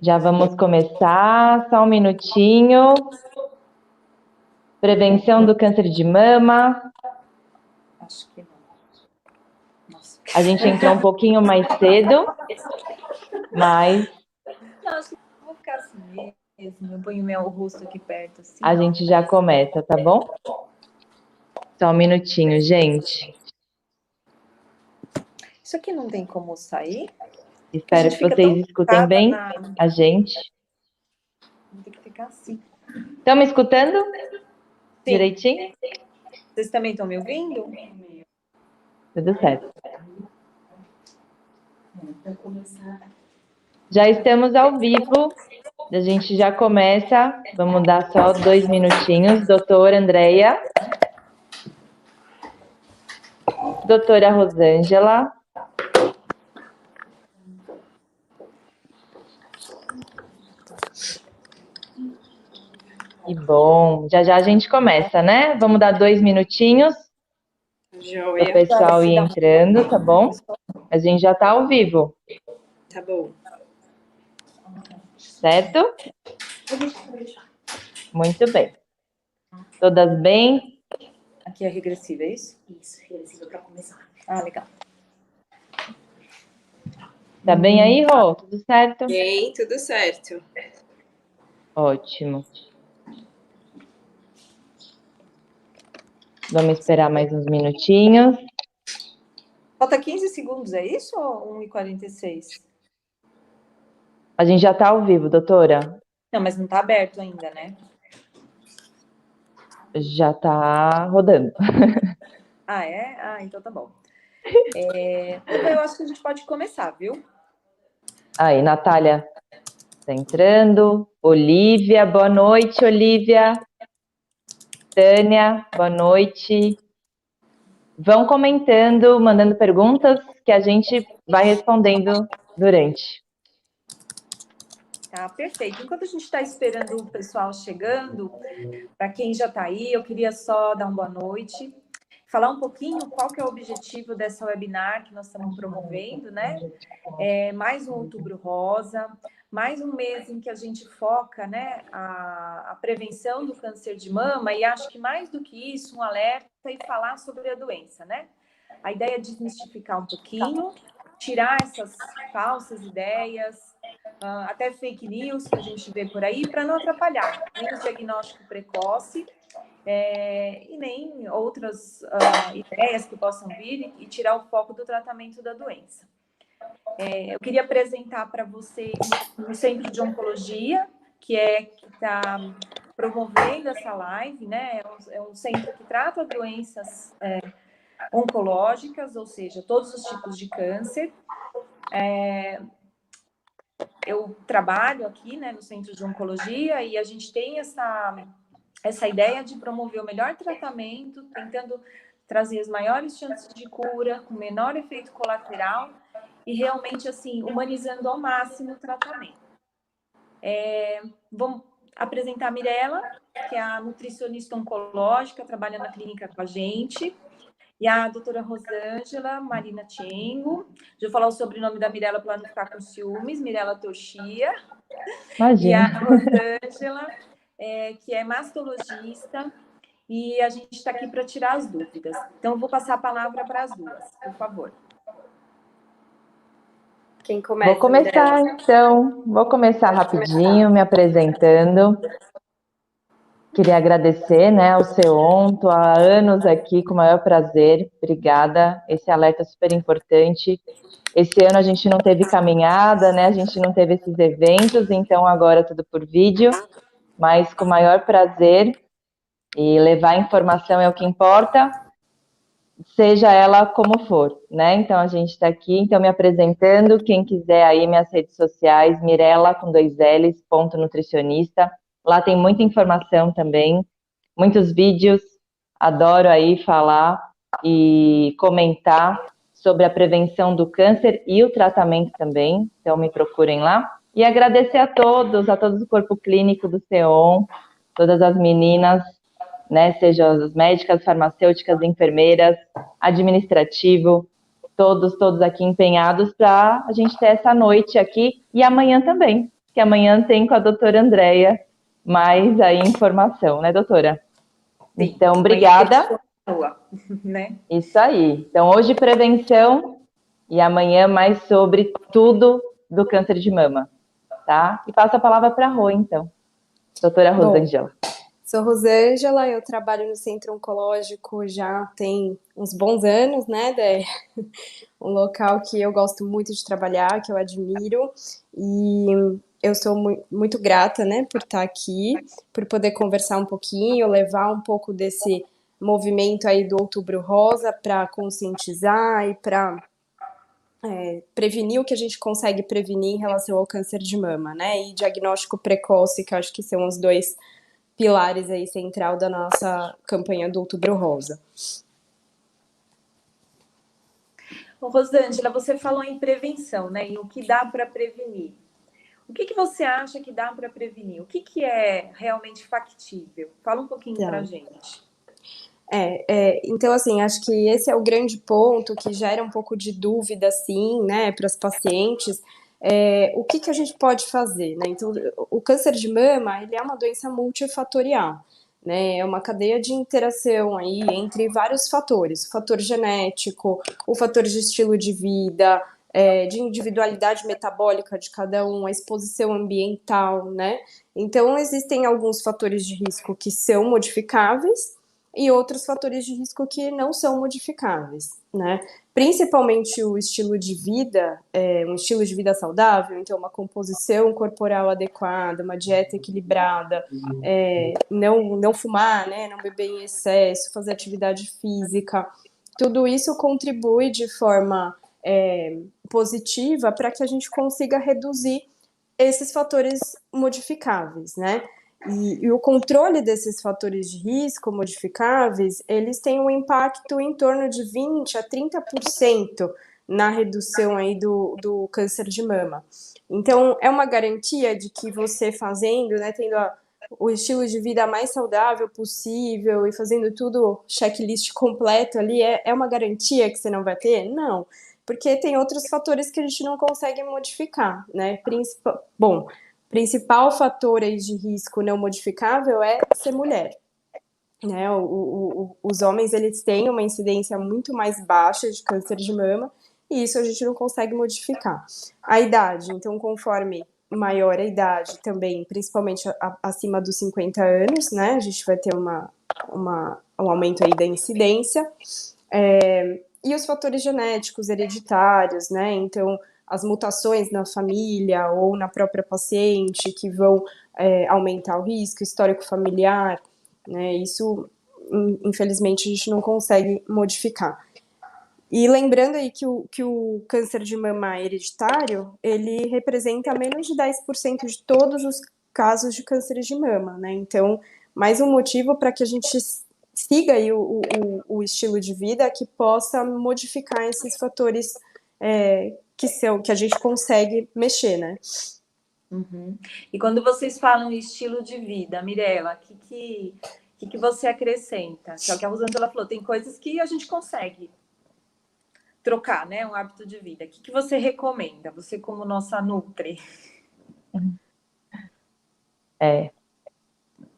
Já vamos começar, só um minutinho. Prevenção do câncer de mama. Acho que não. Nossa. A gente entrou um pouquinho mais cedo, mas Não, acho que vou ficar assim mesmo. Eu ponho meu rosto aqui perto, assim. a gente já começa, tá bom? Só um minutinho, gente. Isso aqui não tem como sair? Espero que vocês escutem bem a gente. Vou ter que ficar assim. Estão me escutando? Sim. Direitinho? Vocês também estão me ouvindo? Tudo certo. Já estamos ao vivo. A gente já começa. Vamos dar só 2 minutinhos. Doutora Andréia. Doutora Rosângela. E bom, já já a gente começa, né? Vamos dar 2 minutinhos para o pessoal ir entrando, tá bom? A gente já está ao vivo. Tá bom. Certo? Muito bem. Todas bem? Aqui é regressiva, é isso? Isso, regressiva para começar. Ah, legal. Tá bem aí, Rô? Tudo certo? Bem, tudo certo. Ótimo. Vamos esperar mais uns minutinhos. Falta 15 segundos, é isso? Ou 1h46? A gente já está ao vivo, doutora? Não, mas não está aberto ainda, né? Já está rodando. Ah, é? Ah, então tá bom. Eu acho que a gente pode começar, viu? Aí, Natália está entrando. Olivia, boa noite, Olivia. Tânia, boa noite. Vão comentando, mandando perguntas que a gente vai respondendo durante. Tá, perfeito. Enquanto a gente está esperando o pessoal chegando, para quem já está aí, eu queria só dar uma boa noite, falar um pouquinho qual que é o objetivo dessa webinar que nós estamos promovendo, né? Mais um Outubro Rosa, mais um mês em que a gente foca, né, a prevenção do câncer de mama, e acho que mais do que isso, um alerta e falar sobre a doença, né? A ideia é desmistificar um pouquinho, tirar essas falsas ideias, até fake news que a gente vê por aí, para não atrapalhar nem o diagnóstico precoce e nem outras ideias que possam vir e tirar o foco do tratamento da doença. Eu queria apresentar para vocês o Centro de Oncologia, que está promovendo essa live, né? É um centro que trata doenças oncológicas, ou seja, todos os tipos de câncer. Eu trabalho aqui, né, no Centro de Oncologia, e a gente tem essa ideia de promover o melhor tratamento, tentando trazer as maiores chances de cura, com menor efeito colateral, e realmente, assim, humanizando ao máximo o tratamento. Vamos apresentar a Mirella, que é a nutricionista oncológica, trabalha na clínica com a gente, e a doutora Rosângela Marina Tchengo. Deixa eu falar o sobrenome da Mirella para não ficar com ciúmes, Mirella Toshia. Imagina. E a Rosângela, que é mastologista, e a gente está aqui para tirar as dúvidas. Então, eu vou passar a palavra para as duas, por favor. Quem começa? Vou começar, então. Vou começar rapidinho, me apresentando. Queria agradecer, né, ao CEON, estou há anos aqui, com o maior prazer, obrigada, esse alerta é super importante. Esse ano a gente não teve caminhada, né, a gente não teve esses eventos, então agora tudo por vídeo, mas com o maior prazer, e levar informação é o que importa, seja ela como for, né, então a gente está aqui, então me apresentando, quem quiser aí minhas redes sociais, Mirella, com 2 L's, @nutricionista. Lá tem muita informação também, muitos vídeos, adoro aí falar e comentar sobre a prevenção do câncer e o tratamento também, então me procurem lá. E agradecer a todo o corpo clínico do CEON, todas as meninas, né, sejam as médicas, farmacêuticas, enfermeiras, administrativo, todos aqui empenhados para a gente ter essa noite aqui e amanhã também, que amanhã tem com a doutora Andréia mais aí informação, né, doutora? Sim, então, obrigada. Né? Isso aí. Então, hoje prevenção e amanhã mais sobre tudo do câncer de mama, tá? E passo a palavra para a Rô, então. Doutora Rosângela. Sou Rosângela, eu trabalho no Centro Oncológico já tem uns bons anos, né, Déia? Um local que eu gosto muito de trabalhar, que eu admiro, e eu sou muito grata, né, por estar aqui, por poder conversar um pouquinho, levar um pouco desse movimento aí do Outubro Rosa para conscientizar e para prevenir o que a gente consegue prevenir em relação ao câncer de mama, né, e diagnóstico precoce, que eu acho que são os dois pilares aí central da nossa campanha do Outubro Rosa. Rosângela, você falou em prevenção, né? E o que dá para prevenir. O que você acha que dá para prevenir? O que é realmente factível? Fala um pouquinho para a gente. Então, assim, acho que esse é o grande ponto que gera um pouco de dúvida, assim, né, para as pacientes. O que a gente pode fazer, né? Então, o câncer de mama, ele é uma doença multifatorial, né? É uma cadeia de interação aí entre vários fatores, o fator genético, o fator de estilo de vida, de individualidade metabólica de cada um, a exposição ambiental, né? Então, existem alguns fatores de risco que são modificáveis e outros fatores de risco que não são modificáveis, né? Principalmente o estilo de vida, um estilo de vida saudável, então uma composição corporal adequada, uma dieta equilibrada, não fumar, né? Não beber em excesso, fazer atividade física, tudo isso contribui de forma positiva para que a gente consiga reduzir esses fatores modificáveis, né? E o controle desses fatores de risco modificáveis, eles têm um impacto em torno de 20% a 30% na redução aí do câncer de mama. Então, é uma garantia de que você fazendo, né, tendo o estilo de vida mais saudável possível e fazendo tudo checklist completo ali, é uma garantia que você não vai ter? Não, porque tem outros fatores que a gente não consegue modificar, né? Principal fator aí de risco não modificável é ser mulher, né? Os homens, eles têm uma incidência muito mais baixa de câncer de mama e isso a gente não consegue modificar. A idade, então, conforme maior a idade também, principalmente acima dos 50 anos, né? A gente vai ter um aumento aí da incidência. E os fatores genéticos hereditários, né? Então, as mutações na família ou na própria paciente que vão aumentar o risco, histórico familiar, né? Isso, infelizmente, a gente não consegue modificar. E lembrando aí que o câncer de mama hereditário, ele representa menos de 10% de todos os casos de câncer de mama, né? Então, mais um motivo para que a gente siga aí o estilo de vida que possa modificar esses fatores que a gente consegue mexer, né? Uhum. E quando vocês falam estilo de vida, Mirela, o que você acrescenta? Que é o que a Rosângela falou, tem coisas que a gente consegue trocar, né? Um hábito de vida. O que você recomenda? Você como nossa Nutri.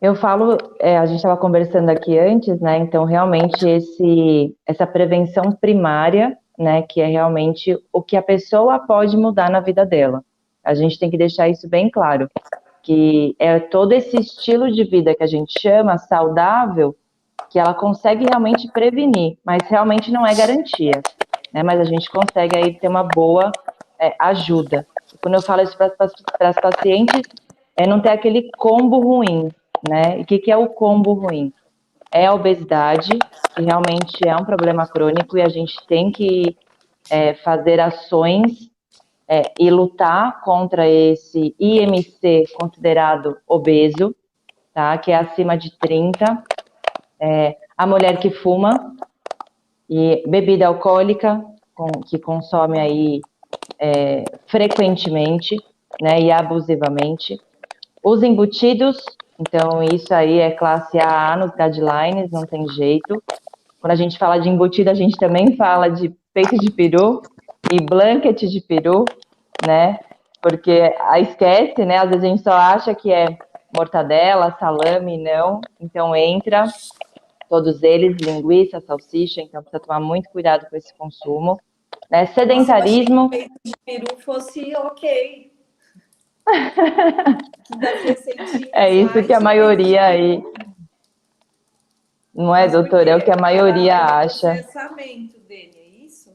Eu falo, a gente estava conversando aqui antes, né? Então, realmente, essa prevenção primária, né? Que é realmente o que a pessoa pode mudar na vida dela. A gente tem que deixar isso bem claro, que é todo esse estilo de vida que a gente chama saudável, que ela consegue realmente prevenir, mas realmente não é garantia, né? Mas a gente consegue aí ter uma boa ajuda. Quando eu falo isso para as pacientes, não ter aquele combo ruim, né? E o que é o combo ruim? É a obesidade, que realmente é um problema crônico e a gente tem que fazer ações e lutar contra esse IMC considerado obeso, tá? Que é acima de 30. A mulher que fuma e bebida alcoólica, que consome aí frequentemente, né? E abusivamente. Os embutidos, então isso aí é classe AA nos guidelines, não tem jeito. Quando a gente fala de embutido, a gente também fala de peito de peru e blanket de peru, né? Porque a esquece, né? Às vezes a gente só acha que é mortadela, salame, não. Então entra todos eles, linguiça, salsicha, então precisa tomar muito cuidado com esse consumo. Né? Sedentarismo. Nossa, eu achei que o peito de peru fosse ok. Que das receitinhas É isso que a maioria aí. Não é, doutor? É o que a maioria acha. Processamento dele, é isso?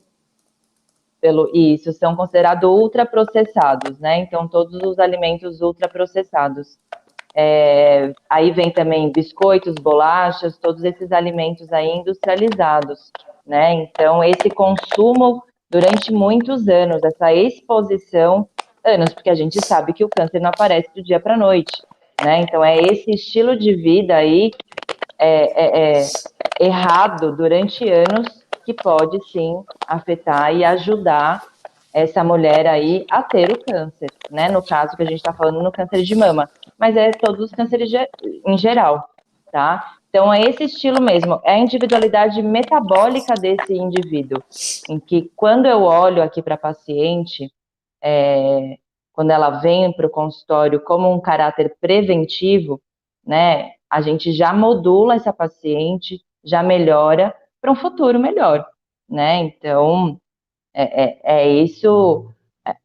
Isso, são considerados ultraprocessados, né? Então, todos os alimentos ultraprocessados. Aí vem também biscoitos, bolachas, todos esses alimentos aí industrializados, né? Então, esse consumo durante muitos anos, essa exposição, anos, porque a gente sabe que o câncer não aparece do dia para a noite, né? Então, é esse estilo de vida aí errado durante anos que pode sim afetar e ajudar essa mulher aí a ter o câncer, né? No caso que a gente está falando no câncer de mama, mas é todos os cânceres em geral, tá? Então é esse estilo mesmo, é a individualidade metabólica desse indivíduo, em que quando eu olho aqui para a paciente, quando ela vem para o consultório como um caráter preventivo, né? A gente já modula essa paciente, já melhora para um futuro melhor, né? Então é isso,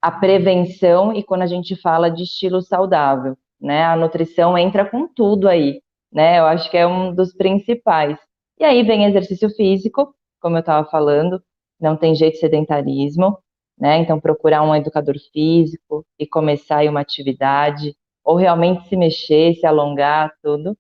a prevenção, e quando a gente fala de estilo saudável, né? A nutrição entra com tudo aí, né? Eu acho que é um dos principais. E aí vem exercício físico, como eu estava falando, não tem jeito de sedentarismo, né? Então procurar um educador físico e começar aí uma atividade, ou realmente se mexer, se alongar, tudo.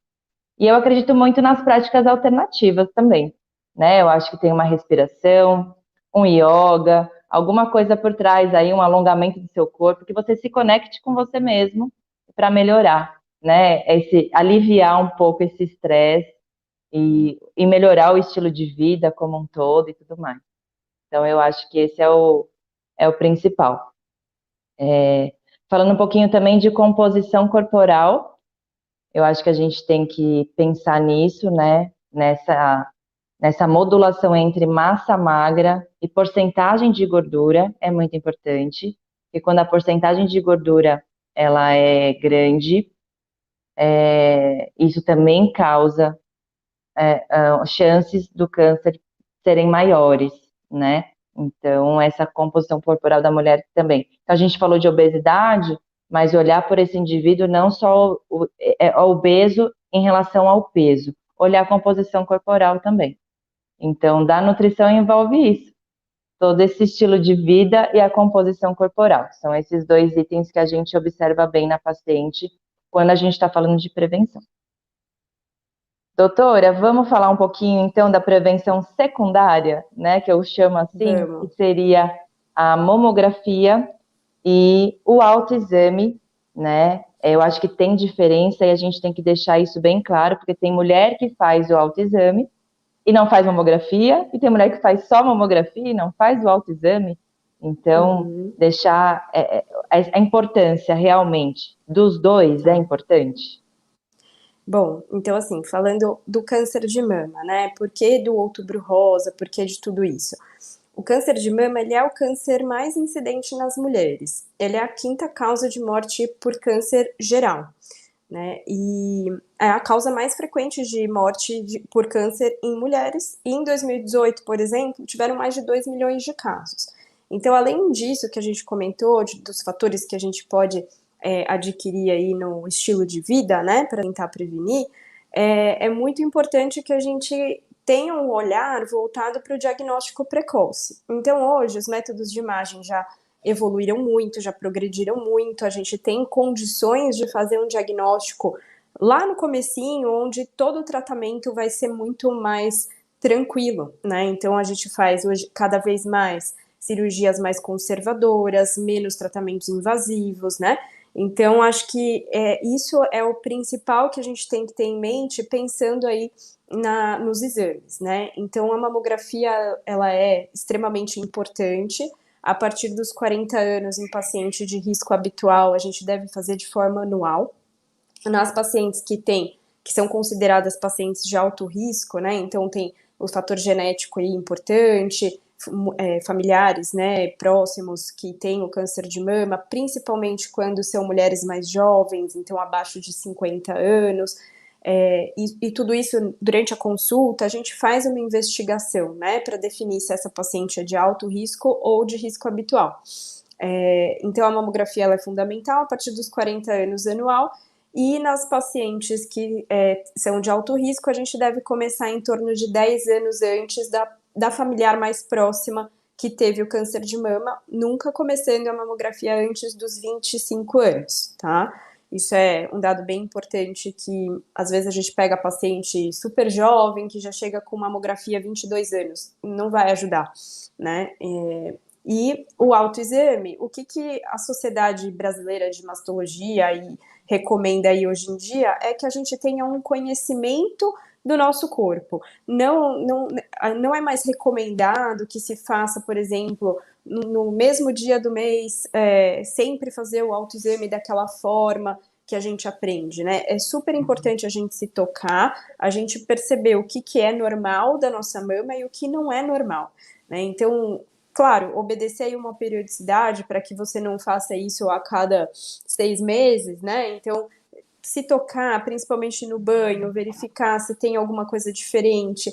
E eu acredito muito nas práticas alternativas também, né? Eu acho que tem uma respiração, um yoga, alguma coisa por trás aí, um alongamento do seu corpo, que você se conecte com você mesmo para melhorar, né? Aliviar um pouco esse estresse e melhorar o estilo de vida como um todo e tudo mais. Então, eu acho que esse é o principal. Falando um pouquinho também de composição corporal, eu acho que a gente tem que pensar nisso, né? Nessa modulação entre massa magra e porcentagem de gordura é muito importante, porque quando a porcentagem de gordura ela é grande, isso também causa chances do câncer serem maiores, né? Então, essa composição corporal da mulher também. Então, a gente falou de obesidade, mas olhar por esse indivíduo não só obeso em relação ao peso, olhar a composição corporal também. Então, da nutrição envolve isso, todo esse estilo de vida e a composição corporal. São esses dois itens que a gente observa bem na paciente quando a gente está falando de prevenção. Doutora, vamos falar um pouquinho então da prevenção secundária, né, que eu chamo assim, que seria a mamografia e o autoexame, né? Eu acho que tem diferença e a gente tem que deixar isso bem claro, porque tem mulher que faz o autoexame e não faz mamografia, e tem mulher que faz só mamografia e não faz o autoexame. Então, deixar a importância realmente dos dois é importante. Bom, então assim, falando do câncer de mama, né? Por que do Outubro Rosa? Por que de tudo isso? O câncer de mama, ele é o câncer mais incidente nas mulheres. Ele é a quinta causa de morte por câncer geral, né? E é a causa mais frequente de morte por câncer em mulheres. E em 2018, por exemplo, tiveram mais de 2 milhões de casos. Então, além disso que a gente comentou, dos fatores que a gente pode adquirir aí no estilo de vida, né, para tentar prevenir, é muito importante que a gente tenha um olhar voltado para o diagnóstico precoce. Então, hoje, os métodos de imagem já evoluíram muito, já progrediram muito, a gente tem condições de fazer um diagnóstico lá no comecinho, onde todo o tratamento vai ser muito mais tranquilo, né? Então, a gente faz hoje cada vez mais cirurgias mais conservadoras, menos tratamentos invasivos, né? Então, acho que isso é o principal que a gente tem que ter em mente, pensando aí nos exames, né? Então, a mamografia, ela é extremamente importante. A partir dos 40 anos, em paciente de risco habitual, a gente deve fazer de forma anual. Nas pacientes que são consideradas pacientes de alto risco, né? Então, tem o fator genético aí importante, familiares, né, próximos que têm o câncer de mama, principalmente quando são mulheres mais jovens, então abaixo de 50 anos, e tudo isso durante a consulta, a gente faz uma investigação, né, para definir se essa paciente é de alto risco ou de risco habitual. Então a mamografia ela é fundamental a partir dos 40 anos anual, e nas pacientes que são de alto risco, a gente deve começar em torno de 10 anos antes da familiar mais próxima que teve o câncer de mama, nunca começando a mamografia antes dos 25 anos, tá? Isso é um dado bem importante, que às vezes a gente pega paciente super jovem, que já chega com mamografia 22 anos, não vai ajudar, né? E o autoexame, o que a Sociedade Brasileira de Mastologia recomenda aí hoje em dia é que a gente tenha um conhecimento do nosso corpo. Não é mais recomendado que se faça, por exemplo, no mesmo dia do mês, sempre fazer o autoexame daquela forma que a gente aprende, né? É super importante a gente se tocar, a gente perceber o que é normal da nossa mama e o que não é normal, né? Então, claro, obedecer aí uma periodicidade para que você não faça isso a cada 6 meses, né? Então, se tocar, principalmente no banho, verificar se tem alguma coisa diferente,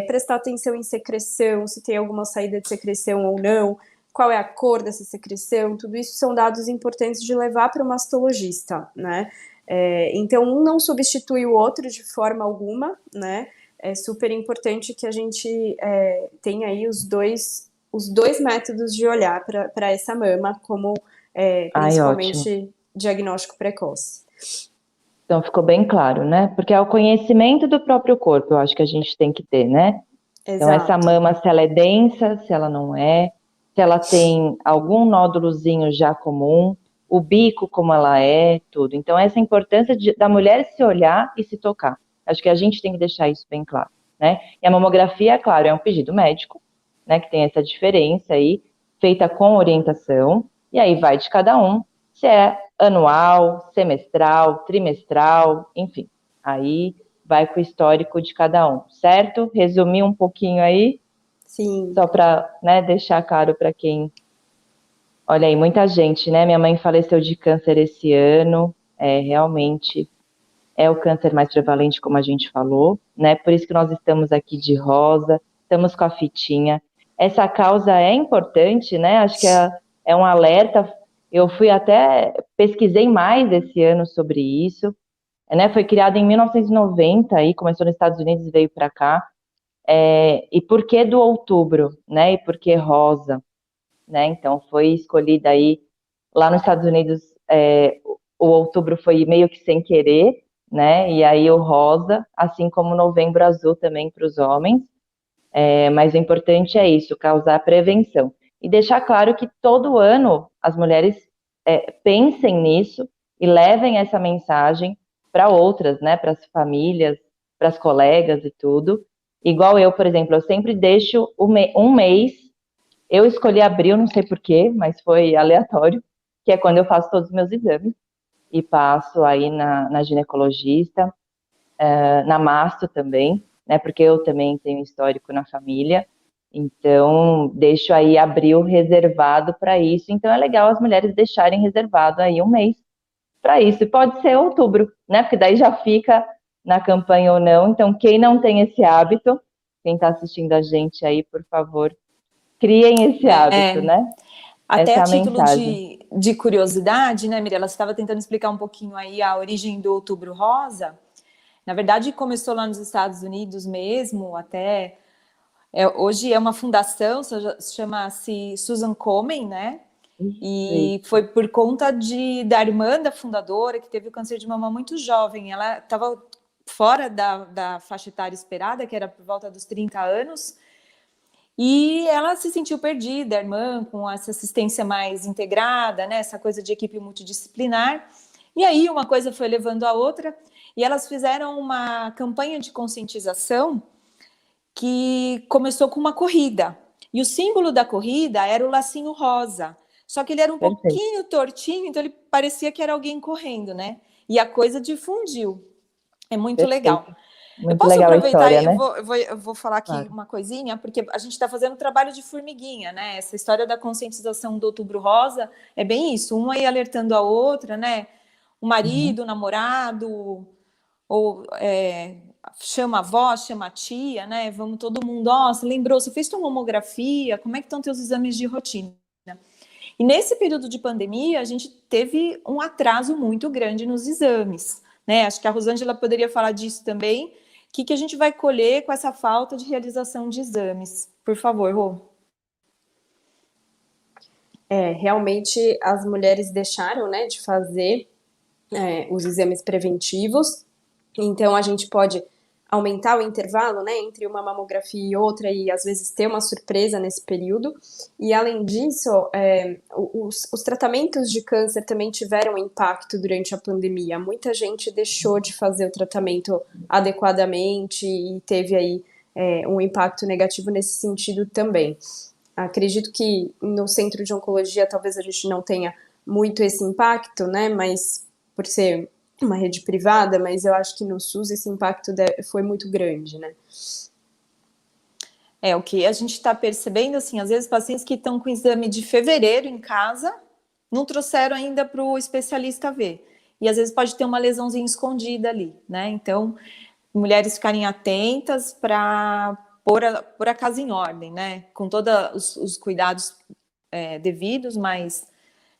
prestar atenção em secreção, se tem alguma saída de secreção ou não, qual é a cor dessa secreção, tudo isso são dados importantes de levar para o mastologista, né? Então, um não substitui o outro de forma alguma, né? É super importante que a gente tenha aí os dois métodos de olhar para essa mama, como principalmente diagnóstico precoce. Então, ficou bem claro, né? Porque é o conhecimento do próprio corpo, eu acho que a gente tem que ter, né? Exato. Então, essa mama, se ela é densa, se ela não é, se ela tem algum nódulozinho já comum, o bico como ela é, tudo. Então, essa importância da mulher se olhar e se tocar. Acho que a gente tem que deixar isso bem claro, né? E a mamografia, claro, é um pedido médico, né? Que tem essa diferença aí, feita com orientação, e aí vai de cada um, se é anual, semestral, trimestral, enfim. Aí vai com o histórico de cada um, certo? Resumi um pouquinho aí. Sim. Só para, né, deixar claro para quem... Olha aí, muita gente, né? Minha mãe faleceu de câncer esse ano. Realmente é o câncer mais prevalente, como a gente falou, né? Por isso que nós estamos aqui de rosa, estamos com a fitinha. Essa causa é importante, né? Acho que é um alerta. Eu pesquisei mais esse ano sobre isso, né? Foi criada em 1990, aí começou nos Estados Unidos e veio para cá. E por que do outubro, né? E por que rosa, né? Então foi escolhida aí lá nos Estados Unidos. O outubro foi meio que sem querer, né? E aí o rosa, assim como o novembro azul também para os homens. Mas o importante é isso, causar prevenção. E deixar claro que todo ano as mulheres pensem nisso e levem essa mensagem para outras, né? Para as famílias, para as colegas e tudo. Igual eu, por exemplo, eu sempre deixo um mês. Eu escolhi abril, não sei porquê, mas foi aleatório, que é quando eu faço todos os meus exames e passo aí na ginecologista, na masto também, né? Porque eu também tenho histórico na família, então deixo aí abril reservado para isso. Então é legal as mulheres deixarem reservado aí um mês para isso. E pode ser outubro, né? Porque daí já fica na campanha ou não. Então quem não tem esse hábito, quem está assistindo a gente aí, por favor, criem esse hábito, né? Até Essa a título mensagem. de curiosidade, né, Mirella? Você estava tentando explicar um pouquinho aí a origem do Outubro Rosa. Na verdade, começou lá nos Estados Unidos mesmo, até... hoje é uma fundação, chama-se Susan Komen, né? E foi por conta da irmã da fundadora, que teve o câncer de mama muito jovem. Ela estava fora da faixa etária esperada, que era por volta dos 30 anos, e ela se sentiu perdida, a irmã, com essa assistência mais integrada, né, essa coisa de equipe multidisciplinar. E aí uma coisa foi levando a outra, e elas fizeram uma campanha de conscientização que começou com uma corrida. E o símbolo da corrida era o lacinho rosa. Só que ele era um pouquinho tortinho, então ele parecia que era alguém correndo, né? E a coisa difundiu. É muito legal. Eu Muito posso legal a aproveitar, história, né? eu vou falar aqui Claro. uma coisinha, porque a gente está fazendo trabalho de formiguinha, né? Essa história da conscientização do Outubro Rosa é bem isso, uma aí alertando a outra, né? O Uhum. marido, o namorado, ou chama a avó, chama a tia, né? Vamos todo mundo, ó, você lembrou, você fez tua mamografia, como é que estão teus exames de rotina? E nesse período de pandemia, a gente teve um atraso muito grande nos exames, né? Acho que a Rosângela poderia falar disso também. O que a gente vai colher com essa falta de realização de exames? Por favor, Rô. Realmente as mulheres deixaram, né, de fazer os exames preventivos. Então, a gente pode aumentar o intervalo, né, entre uma mamografia e outra e, às vezes, ter uma surpresa nesse período. E, além disso, os tratamentos de câncer também tiveram impacto durante a pandemia. Muita gente deixou de fazer o tratamento adequadamente e teve aí um impacto negativo nesse sentido também. Acredito que no centro de oncologia talvez a gente não tenha muito esse impacto, né, mas por ser uma rede privada, mas eu acho que no SUS esse impacto foi muito grande, né? O que a gente está percebendo, assim, às vezes pacientes que estão com exame de fevereiro em casa não trouxeram ainda para o especialista ver. E às vezes pode ter uma lesãozinha escondida ali, né? Então, mulheres ficarem atentas para pôr a casa em ordem, né? Com todos os cuidados devidos, mas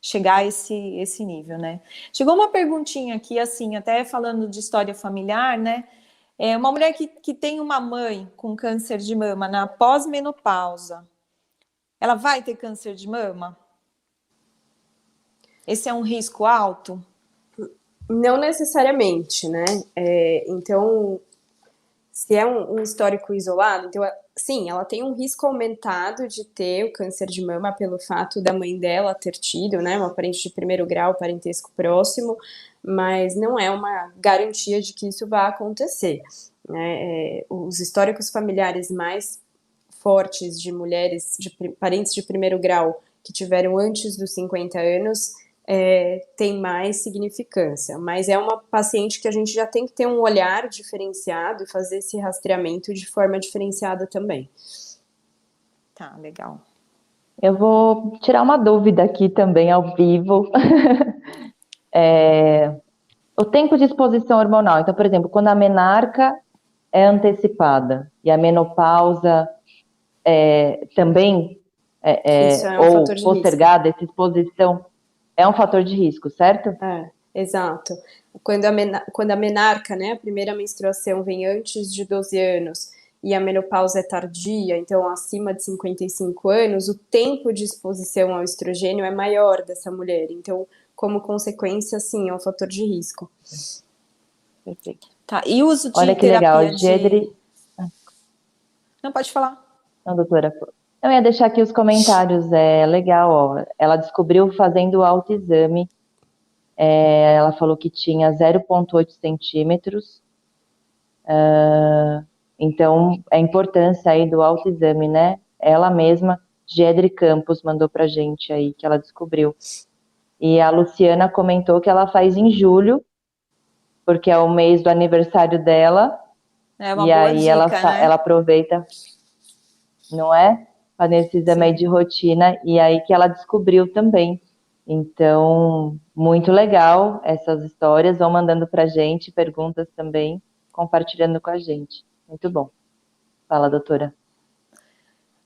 chegar a esse nível, né? Chegou uma perguntinha aqui, assim, até falando de história familiar, né? Uma mulher que tem uma mãe com câncer de mama na pós-menopausa, ela vai ter câncer de mama? Esse é um risco alto? Não necessariamente, né? Então, se é um histórico isolado, então, sim, ela tem um risco aumentado de ter o câncer de mama pelo fato da mãe dela ter tido, né, uma parente de primeiro grau, parentesco próximo, mas não é uma garantia de que isso vá acontecer, né? Os históricos familiares mais fortes de mulheres, de parentes de primeiro grau que tiveram antes dos 50 anos, tem mais significância, mas é uma paciente que a gente já tem que ter um olhar diferenciado e fazer esse rastreamento de forma diferenciada também. Tá, legal. Eu vou tirar uma dúvida aqui também ao vivo. O tempo de exposição hormonal. Então, por exemplo, quando a menarca é antecipada e a menopausa também Isso é um fator ou de risco. postergada, essa exposição é um fator de risco, certo? Exato. Quando a menarca, né, a primeira menstruação vem antes de 12 anos e a menopausa é tardia, então acima de 55 anos, o tempo de exposição ao estrogênio é maior dessa mulher. Então, como consequência, sim, é um fator de risco. Perfeito. Tá, e o uso de Olha que legal, terapia de... Não, pode falar. Não, doutora. Eu ia deixar aqui os comentários, legal, ó. Ela descobriu fazendo o autoexame. Ela falou que tinha 0,8 centímetros. Então, a importância aí do autoexame, né? Ela mesma, Gedre Campos, mandou pra gente aí que ela descobriu. E a Luciana comentou que ela faz em julho, porque é o mês do aniversário dela. É uma E boa aí ela dica, né? aproveita, não é? Fazer esse exame aí de rotina, e aí que ela descobriu também. Então, muito legal essas histórias, vão mandando pra gente, perguntas também, compartilhando com a gente. Muito bom. Fala, doutora.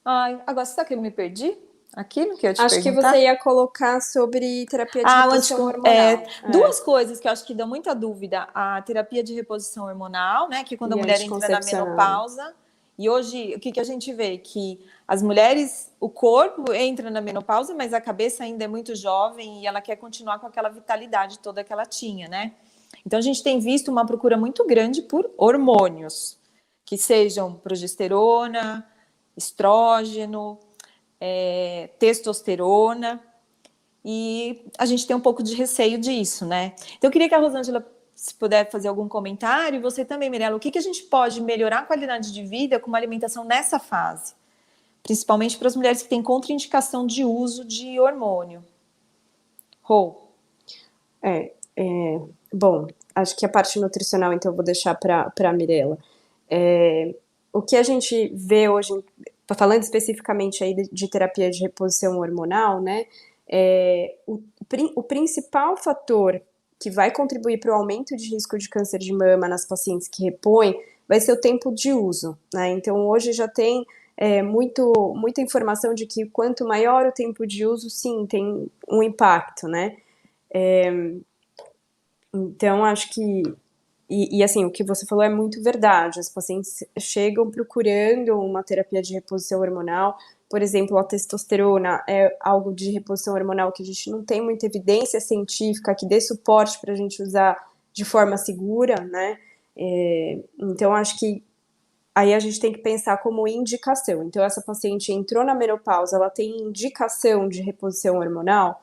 Ai, agora, você sabe que eu me perdi? Aquilo que eu ia te Acho que você perguntar? ia colocar sobre terapia de reposição hormonal. Duas coisas que eu acho que dão muita dúvida. A terapia de reposição hormonal, né? Que é quando a E mulher entra na anticoncepcional. menopausa. E hoje, o que a gente vê? Que as mulheres, o corpo entra na menopausa, mas a cabeça ainda é muito jovem e ela quer continuar com aquela vitalidade toda que ela tinha, né? Então, a gente tem visto uma procura muito grande por hormônios, que sejam progesterona, estrógeno, testosterona, e a gente tem um pouco de receio disso, né? Então, eu queria que a Rosângela, se puder fazer algum comentário, e você também, Mirella, o que a gente pode melhorar a qualidade de vida com uma alimentação nessa fase? Principalmente para as mulheres que têm contraindicação de uso de hormônio. Rô. Bom, acho que a parte nutricional, então, eu vou deixar para a Mirella. O que a gente vê hoje, falando especificamente aí de terapia de reposição hormonal, né, o principal fator que vai contribuir para o aumento de risco de câncer de mama nas pacientes que repõem vai ser o tempo de uso, né? Então, hoje já tem muita informação de que quanto maior o tempo de uso, sim, tem um impacto, né? Então, acho que e assim, o que você falou é muito verdade. As pacientes chegam procurando uma terapia de reposição hormonal. Por exemplo, a testosterona é algo de reposição hormonal que a gente não tem muita evidência científica que dê suporte para a gente usar de forma segura, né? Então, acho que aí a gente tem que pensar como indicação. Então, essa paciente entrou na menopausa, ela tem indicação de reposição hormonal,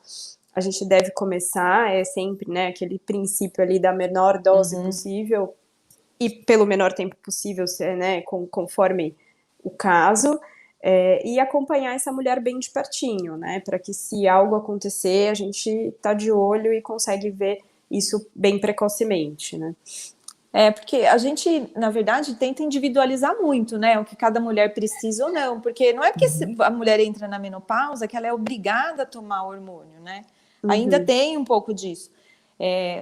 a gente deve começar, sempre, né, aquele princípio ali da menor dose possível e pelo menor tempo possível, né, conforme o caso, e acompanhar essa mulher bem de pertinho, né, para que se algo acontecer, a gente tá de olho e consegue ver isso bem precocemente, né. Porque a gente, na verdade, tenta individualizar muito, né, o que cada mulher precisa ou não, porque não é porque a mulher entra na menopausa que ela é obrigada a tomar hormônio, né, ainda tem um pouco disso.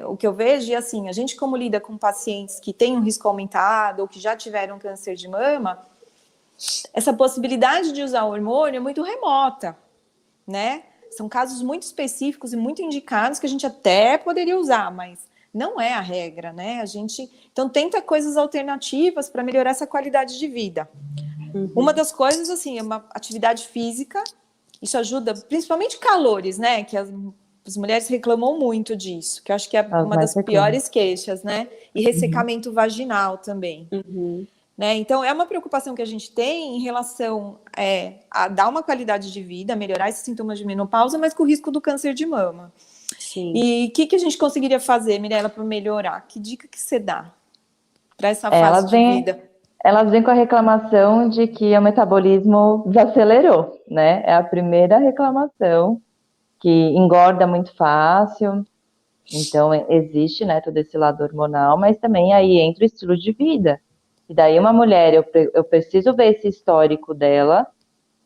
O que eu vejo é assim, a gente como lida com pacientes que têm um risco aumentado ou que já tiveram câncer de mama, essa possibilidade de usar hormônio é muito remota, né, são casos muito específicos e muito indicados que a gente até poderia usar, mas não é a regra, né? A gente então tenta coisas alternativas para melhorar essa qualidade de vida. Uma das coisas assim é uma atividade física. Isso ajuda, principalmente calores, né? Que as mulheres reclamam muito disso, que eu acho que é uma das piores queixas, né? E ressecamento vaginal também. Né? Então, é uma preocupação que a gente tem em relação a dar uma qualidade de vida, melhorar esses sintomas de menopausa, mas com o risco do câncer de mama. Sim. E o que a gente conseguiria fazer, Mirella, para melhorar? Que dica que você dá para essa fase de vida? Elas vêm com a reclamação de que o metabolismo desacelerou, né? É a primeira reclamação, que engorda muito fácil. Então, existe, né, todo esse lado hormonal, mas também aí entra o estilo de vida. E daí uma mulher, eu preciso ver esse histórico dela,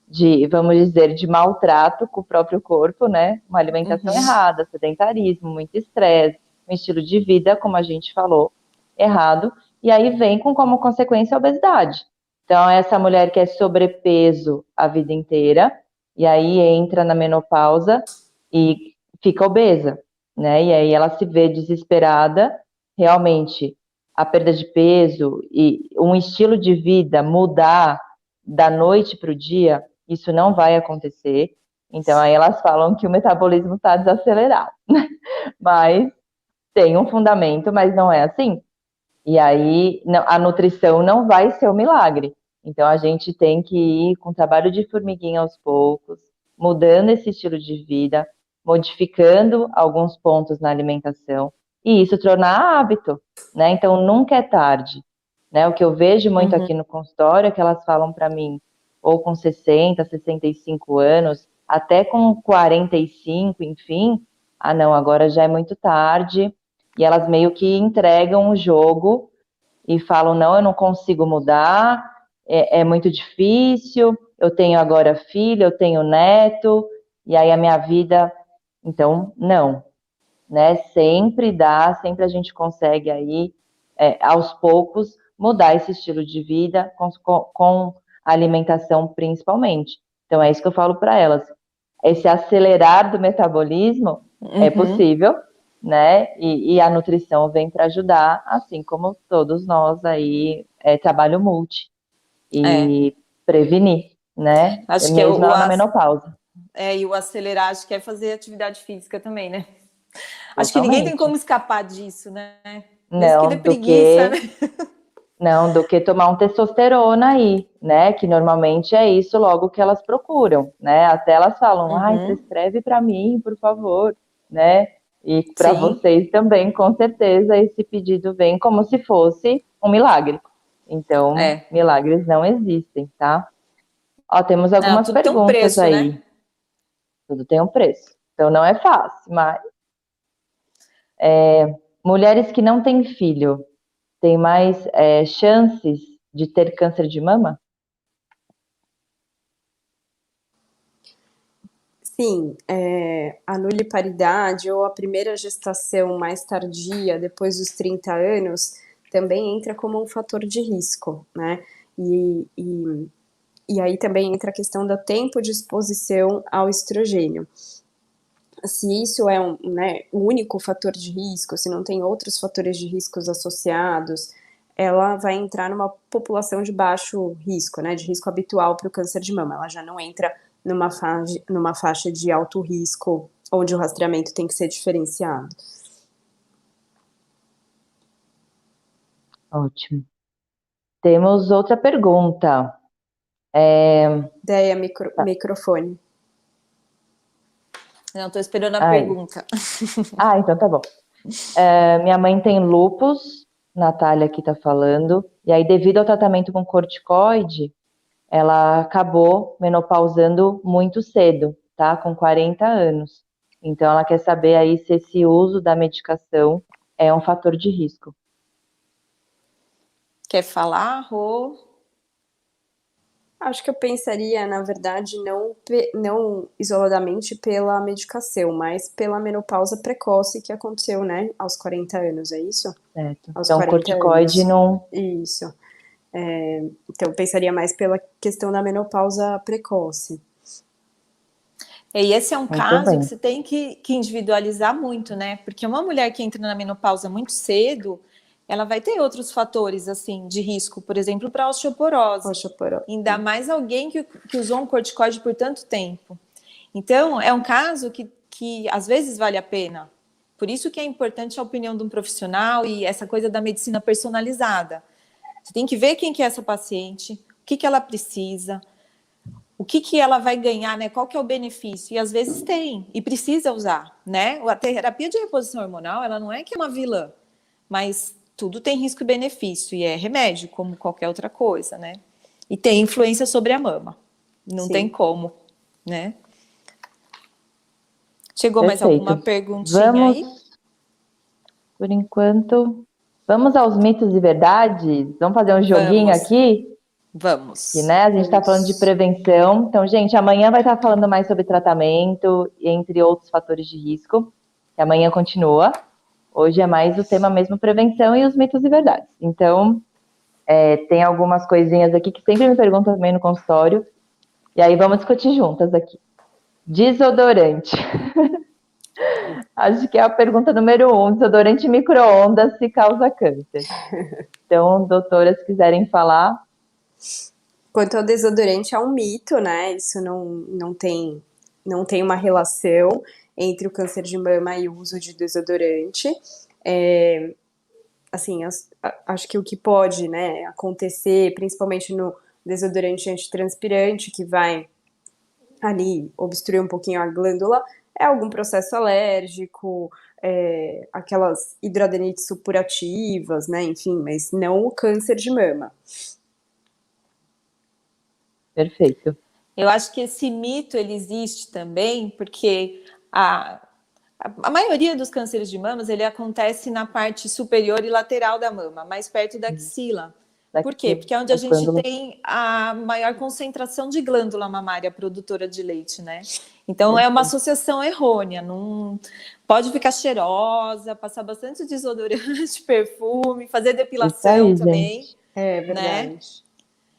de, vamos dizer, de maltrato com o próprio corpo, né? Uma alimentação errada, sedentarismo, muito estresse, um estilo de vida, como a gente falou, errado. E aí vem como consequência a obesidade. Então, essa mulher que é sobrepeso a vida inteira, e aí entra na menopausa e fica obesa, né? E aí ela se vê desesperada, realmente a perda de peso e um estilo de vida mudar da noite para o dia, isso não vai acontecer. Então aí elas falam que o metabolismo está desacelerado, mas tem um fundamento, mas não é assim. E aí a nutrição não vai ser o milagre. Então a gente tem que ir com trabalho de formiguinha aos poucos, mudando esse estilo de vida, modificando alguns pontos na alimentação, e isso tornar hábito, né? Então nunca é tarde, né? O que eu vejo muito aqui no consultório é que elas falam para mim, ou com 60, 65 anos, até com 45, enfim, ah não, agora já é muito tarde, e elas meio que entregam o jogo e falam, não, eu não consigo mudar, é muito difícil, eu tenho agora filho, eu tenho neto, e aí a minha vida, então, não, né, sempre dá, sempre a gente consegue aí, aos poucos, mudar esse estilo de vida com alimentação principalmente. Então é isso que eu falo para elas, esse acelerar do metabolismo é possível, né? E a nutrição vem para ajudar, assim como todos nós aí, trabalho multi e prevenir, né? Acho Mesmo que na menopausa. E o acelerar, acho que é fazer atividade física também, né? Totalmente. Acho que ninguém tem como escapar disso, né? Mesmo que dê preguiça, né? Não, do que tomar um testosterona aí, né? Que normalmente é isso logo que elas procuram, né? Até elas falam, ai, prescreve para mim, por favor, né? E para vocês também, com certeza, esse pedido vem como se fosse um milagre. Então, milagres não existem, tá? Ó, temos algumas tudo perguntas tem um preço, aí. né? Tudo tem um preço. Então, não é fácil, mas... mulheres que não têm filho têm mais chances de ter câncer de mama? Sim, a nulliparidade ou a primeira gestação mais tardia, depois dos 30 anos, também entra como um fator de risco, né? E aí também entra a questão do tempo de exposição ao estrogênio. Se isso é o único fator de risco, se não tem outros fatores de riscos associados, ela vai entrar numa população de baixo risco, né, de risco habitual para o câncer de mama. Ela já não entra numa faixa de alto risco, onde o rastreamento tem que ser diferenciado. Ótimo. Temos outra pergunta. Ideia, microfone. Não, estou esperando a pergunta. Então tá bom. Minha mãe tem lúpus, Natália aqui tá falando, e aí devido ao tratamento com corticoide, ela acabou menopausando muito cedo, tá? Com 40 anos. Então ela quer saber aí se esse uso da medicação é um fator de risco. Quer falar, Rô? Acho que eu pensaria, na verdade, não isoladamente pela medicação, mas pela menopausa precoce que aconteceu, né, aos 40 anos, é isso? Certo. Aos Então, 40 corticoide anos. não... Isso. Então, eu pensaria mais pela questão da menopausa precoce. E esse é um Muito caso bem. que você tem que individualizar muito, né? Porque uma mulher que entra na menopausa muito cedo, ela vai ter outros fatores, assim, de risco, por exemplo, para osteoporose. Ainda mais alguém que usou um corticoide por tanto tempo. Então, é um caso que às vezes vale a pena. Por isso que é importante a opinião de um profissional e essa coisa da medicina personalizada. Você tem que ver quem que é essa paciente, o que ela precisa, o que ela vai ganhar, né? Qual que é o benefício? E às vezes tem, e precisa usar, né? A terapia de reposição hormonal, ela não é que é uma vilã, mas tudo tem risco e benefício, e é remédio, como qualquer outra coisa, né? E tem influência sobre a mama. Não tem como, né? Chegou mais alguma perguntinha aí? Por enquanto, vamos aos mitos e verdades? Vamos fazer um joguinho aqui? Vamos. Que, né, a gente está falando de prevenção. Então, gente, amanhã vai estar falando mais sobre tratamento, entre outros fatores de risco. Que amanhã continua. Hoje é mais o tema mesmo prevenção e os mitos e verdades. Então, tem algumas coisinhas aqui que sempre me perguntam também no consultório. E aí vamos discutir juntas aqui. Desodorante. Acho que é a pergunta número 1. Desodorante micro-ondas se causa câncer. Então, doutoras, se quiserem falar. Quanto ao desodorante, é um mito, né? Isso não tem uma relação entre o câncer de mama e o uso de desodorante. Assim, acho que o que pode, né, acontecer, principalmente no desodorante antitranspirante, que vai ali obstruir um pouquinho a glândula, é algum processo alérgico, aquelas hidroadenites supurativas, né, enfim, mas não o câncer de mama. Perfeito. Eu acho que esse mito, ele existe também, porque a maioria dos cânceres de mamas, ele acontece na parte superior e lateral da mama, mais perto da axila. Por quê? Porque é onde a gente tem a maior concentração de glândula mamária produtora de leite, né? Então, é uma associação errônea. Não pode ficar cheirosa, passar bastante desodorante, perfume, fazer depilação aí, também. Gente. É verdade. Né?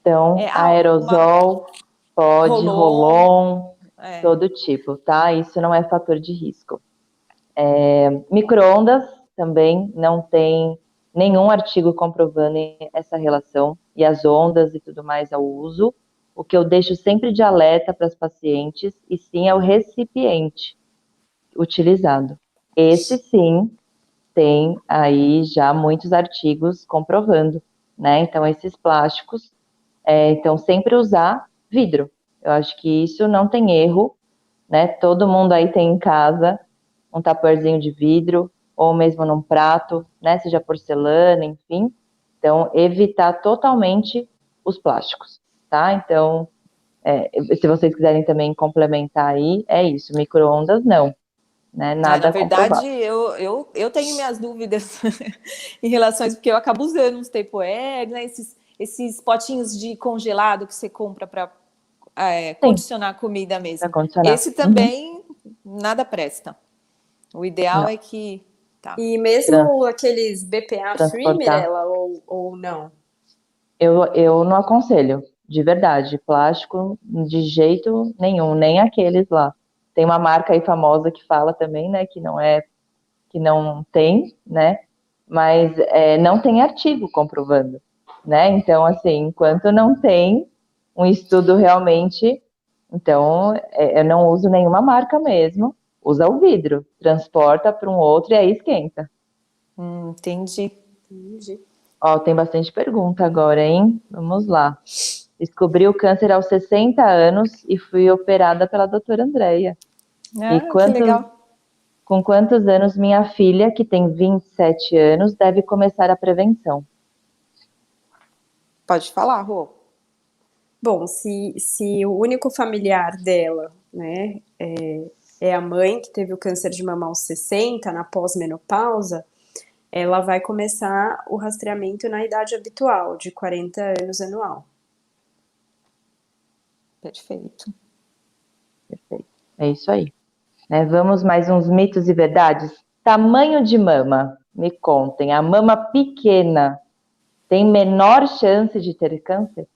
Então, aerosol, pode, Rolon, todo tipo, tá? Isso não é fator de risco. Micro-ondas também não tem nenhum artigo comprovando essa relação, e as ondas e tudo mais ao uso. O que eu deixo sempre de alerta para as pacientes, e sim, é o recipiente utilizado. Esse sim tem aí já muitos artigos comprovando, né? Então, esses plásticos, então sempre usar vidro. Eu acho que isso não tem erro, né? Todo mundo aí tem em casa um taporzinho de vidro, ou mesmo num prato, né? Seja porcelana, enfim. Então, evitar totalmente os plásticos, tá? Então, se vocês quiserem também complementar aí, é isso. Micro-ondas, não. Né? Nada na verdade, comprovado. eu tenho minhas dúvidas em relação a isso, porque eu acabo usando uns Tupperware, né? esses potinhos de congelado que você compra para Sim, condicionar a comida para mesmo. condicionar. Esse também nada presta. O ideal Não, é que... Tá. E mesmo aqueles BPA free, transportar. Mirella, ou não? Eu não aconselho, de verdade. Plástico, de jeito nenhum, nem aqueles lá. Tem uma marca aí famosa que fala também, né, que não tem, né, mas não tem artigo comprovando, né? Então, assim, enquanto não tem um estudo realmente, então eu não uso nenhuma marca mesmo. Usa o vidro, transporta para um outro e aí esquenta. Entendi. Entendi. Ó, tem bastante pergunta agora, hein? Vamos lá. Descobri o câncer aos 60 anos e fui operada pela doutora Andréia. E Que legal. com quantos anos minha filha, que tem 27 anos, deve começar a prevenção? Pode falar, Rô. Bom, se o único familiar dela, né, é a mãe que teve o câncer de mama aos 60, na pós-menopausa, ela vai começar o rastreamento na idade habitual, de 40 anos anual. Perfeito. Perfeito. É isso aí. Vamos mais uns mitos e verdades? Tamanho de mama. Me contem. A mama pequena tem menor chance de ter câncer?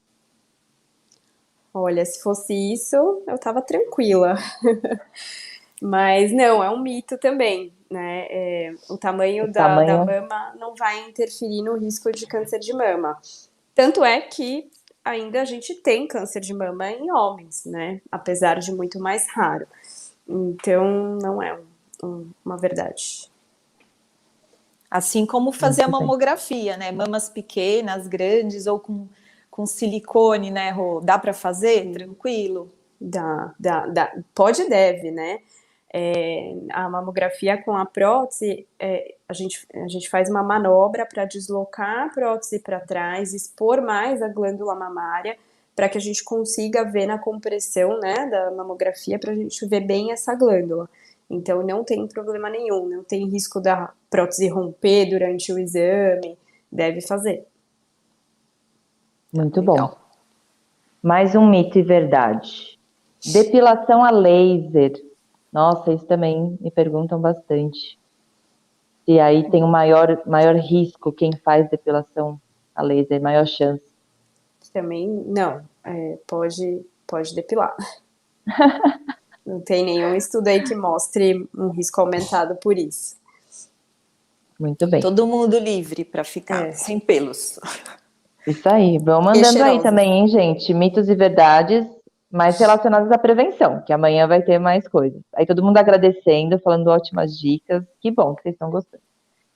Olha, se fosse isso, eu tava tranquila. Mas não, é um mito também, né? O O tamanho da tamanho, mama não vai interferir no risco de câncer de mama. Tanto é que ainda a gente tem câncer de mama em homens, né? Apesar de muito mais raro. Então, não é uma verdade. Assim como fazer a muito bem. mamografia, né? Mamas pequenas, grandes ou com silicone, né, Rô? Dá para fazer? Tranquilo? Pode e deve, né? A mamografia com a prótese, a gente faz uma manobra para deslocar a prótese para trás, expor mais a glândula mamária, para que a gente consiga ver na compressão, né, da mamografia, para a gente ver bem essa glândula. Então, não tem problema nenhum, não tem risco da prótese romper durante o exame, deve fazer. Muito bom. Legal. Mais um mito e verdade. Depilação a laser. Nossa, isso também me perguntam bastante. E aí tem o maior risco quem faz depilação a laser, maior chance. Também, não, pode depilar. Não tem nenhum estudo aí que mostre um risco aumentado por isso. Muito bem. Todo mundo livre para ficar sem pelos. Isso aí. Vão E mandando aí cheirosa. também, hein, gente? Mitos e verdades, mais relacionados à prevenção, que amanhã vai ter mais coisas. Aí todo mundo agradecendo, falando ótimas dicas. Que bom que vocês estão gostando.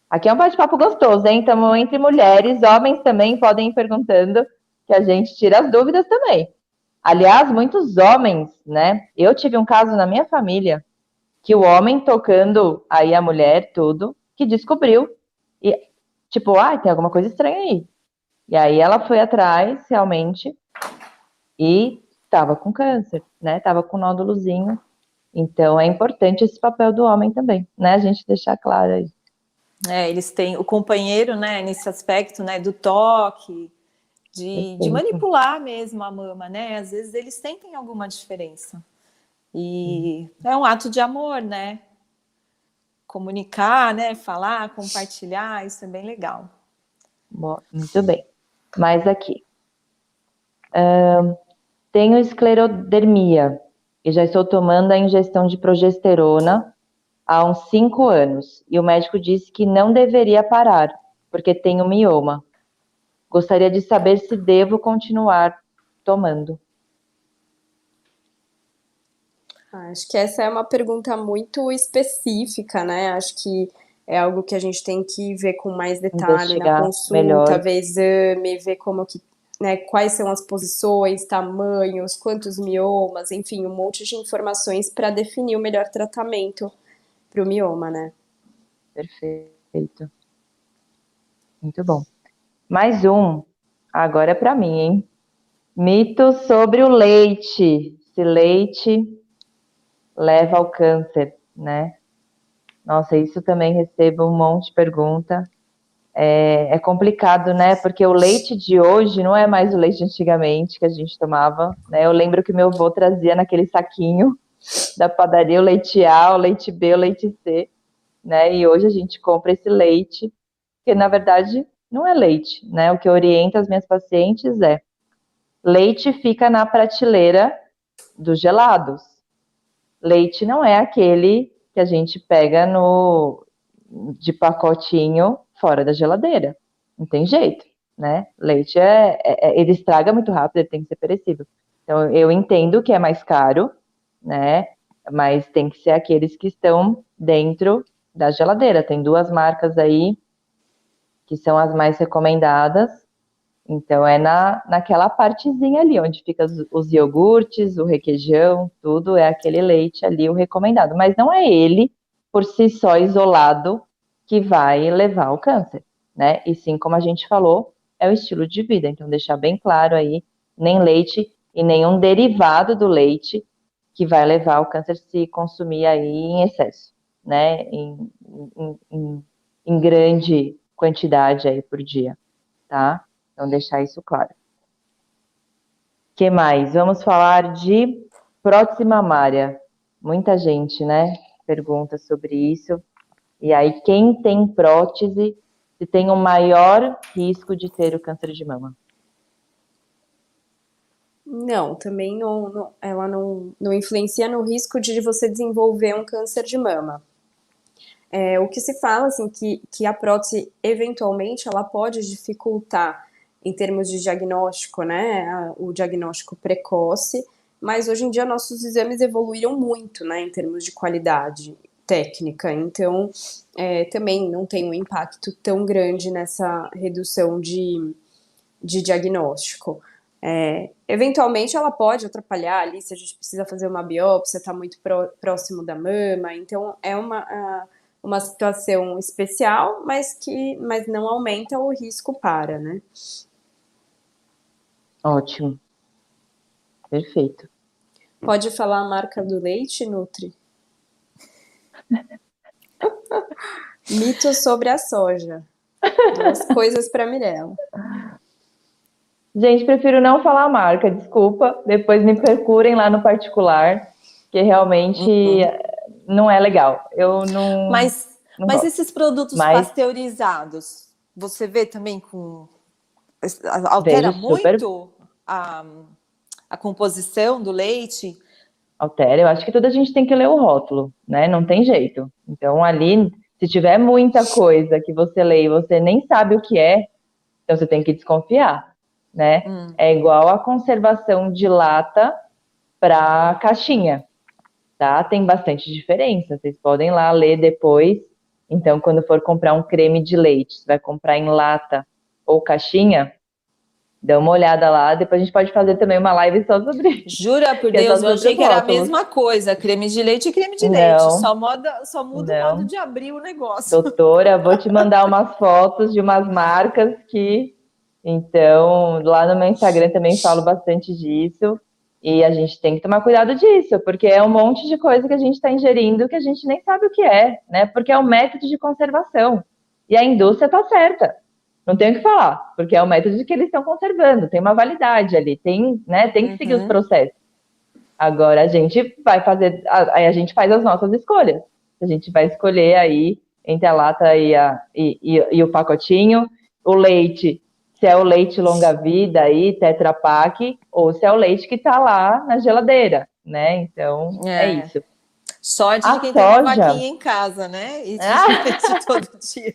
Aqui é um bate-papo gostoso, hein? Estamos entre mulheres, homens também podem ir perguntando, que a gente tira as dúvidas também. Aliás, muitos homens, né? Eu tive um caso na minha família que o homem tocando aí a mulher, tudo, que descobriu. E, tipo, tem alguma coisa estranha aí. E aí ela foi atrás, realmente, e estava com câncer, né? Tava com nódulozinho. Então é importante esse papel do homem também, né? A gente deixar claro aí. Eles têm o companheiro, né, nesse aspecto, né, do toque, de Perfeito. manipular mesmo a mama, né? Às vezes eles sentem alguma diferença. E é um ato de amor, né? Comunicar, né? Falar, compartilhar, isso é bem legal. Muito bem. Mais aqui. Tenho esclerodermia e já estou tomando a injeção de progesterona há uns 5 anos. E o médico disse que não deveria parar, porque tenho mioma. Gostaria de saber se devo continuar tomando. Acho que essa é uma pergunta muito específica, né? Acho que é algo que a gente tem que ver com mais detalhe na Investigar consulta, melhor. ver exame, ver como que, né, quais são as posições, tamanhos, quantos miomas, enfim, um monte de informações para definir o melhor tratamento para o mioma, né? Perfeito. Muito bom. Mais um. Agora é para mim, hein? Mito sobre o leite. Se leite leva ao câncer, né? Nossa, isso também recebo um monte de pergunta. É complicado, né? Porque o leite de hoje não é mais o leite de antigamente que a gente tomava, né? Eu lembro que meu avô trazia naquele saquinho da padaria o leite A, o leite B, o leite C, né? E hoje a gente compra esse leite, que na verdade não é leite, né? O que orienta as minhas pacientes é: leite fica na prateleira dos gelados. Leite não é aquele que a gente pega de pacotinho fora da geladeira. Não tem jeito, né? Leite ele estraga muito rápido, ele tem que ser perecível. Então, eu entendo que é mais caro, né? Mas tem que ser aqueles que estão dentro da geladeira. Tem 2 marcas aí que são as mais recomendadas. Então, é naquela partezinha ali, onde fica os iogurtes, o requeijão, tudo, é aquele leite ali, o recomendado. Mas não é ele, por si só, isolado, que vai levar ao câncer, né? E sim, como a gente falou, é o estilo de vida. Então, deixar bem claro aí, nem leite e nenhum derivado do leite que vai levar ao câncer se consumir aí em excesso, né? Em grande quantidade aí por dia, tá? Então, deixar isso claro. O que mais? Vamos falar de prótese mamária. Muita gente, né, pergunta sobre isso. E aí, quem tem prótese, se tem um maior risco de ter o câncer de mama? Não, também ela não influencia no risco de você desenvolver um câncer de mama. O que se fala, assim, que a prótese, eventualmente, ela pode dificultar em termos de diagnóstico, né, o diagnóstico precoce, mas hoje em dia nossos exames evoluíram muito, né, em termos de qualidade técnica, então também não tem um impacto tão grande nessa redução de diagnóstico. Eventualmente ela pode atrapalhar ali se a gente precisa fazer uma biópsia, está muito próximo da mama, então é uma situação especial, mas não aumenta o risco para, né? Ótimo. Perfeito. Pode falar a marca do leite, Nutri? Mito sobre a soja. 2 coisas para Mirella. Gente, prefiro não falar a marca, desculpa. Depois me procurem lá no particular, que realmente não é legal. Eu não. Mas gosto. esses produtos pasteurizados, você vê também altera muito a composição do leite? Altera. Eu acho que tudo a gente tem que ler o rótulo, né? Não tem jeito. Então, ali, se tiver muita coisa que você lê e você nem sabe o que é, então você tem que desconfiar, né? É igual a conservação de lata para caixinha, tá? Tem bastante diferença. Vocês podem lá ler depois. Então, quando for comprar um creme de leite, você vai comprar em lata ou caixinha, dá uma olhada lá. Depois a gente pode fazer também uma live só sobre isso. Jura por Deus, eu achei que era a mesma coisa. Creme de leite e creme de leite. Só muda o modo de abrir o negócio. Doutora, vou te mandar umas fotos de umas marcas que... Então, lá no meu Instagram também falo bastante disso. E a gente tem que tomar cuidado disso, porque é um monte de coisa que a gente está ingerindo que a gente nem sabe o que é, né? Porque é um método de conservação. E a indústria está certa. Não tem o que falar, porque é o método que eles estão conservando, tem uma validade ali, tem que seguir os processos. Agora a gente vai fazer, aí a gente faz as nossas escolhas. A gente vai escolher aí entre a lata e o pacotinho, o leite, se é o leite longa-vida aí, Tetra Pak, ou se é o leite que está lá na geladeira, né? Então, é isso. Sorte de quem tem uma vaquinha em casa, né? E leite todo dia.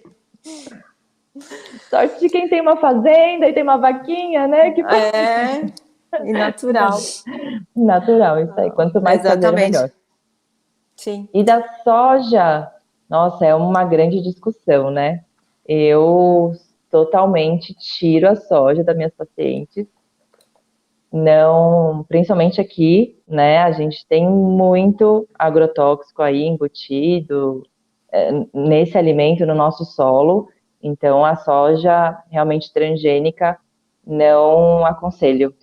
Sorte de quem tem uma fazenda e tem uma vaquinha, né? E natural. Natural, isso aí. Quanto mais fazer, melhor. Sim. E da soja, nossa, é uma grande discussão, né? Eu totalmente tiro a soja das minhas pacientes. Não, principalmente aqui, né? A gente tem muito agrotóxico aí embutido nesse alimento, no nosso solo. Então, a soja realmente transgênica não aconselho.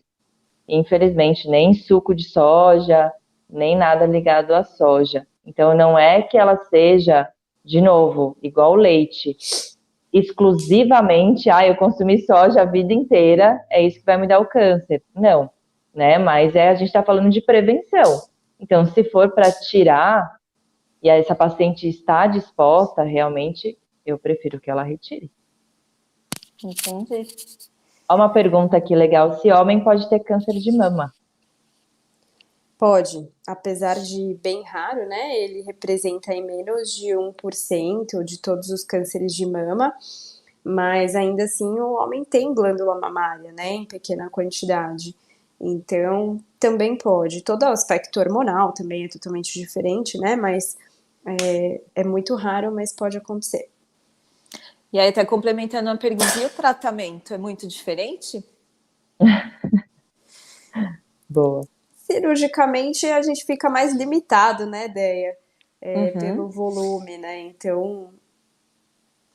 Infelizmente, nem suco de soja, nem nada ligado à soja. Então, não é que ela seja, de novo, igual o leite, exclusivamente, eu consumi soja a vida inteira, é isso que vai me dar o câncer. Não, né? Mas a gente está falando de prevenção. Então, se for para tirar, e essa paciente está disposta, realmente, eu prefiro que ela retire. Entendi. Ó, uma pergunta aqui legal: se homem pode ter câncer de mama? Pode, apesar de bem raro, né? Ele representa aí menos de 1% de todos os cânceres de mama, mas ainda assim o homem tem glândula mamária, né? Em pequena quantidade. Então, também pode. Todo o aspecto hormonal também é totalmente diferente, né? Mas é muito raro, mas pode acontecer. E aí, até complementando a pergunta, e o tratamento é muito diferente? Boa. Cirurgicamente, a gente fica mais limitado, né, Deia? Pelo volume, né? Então,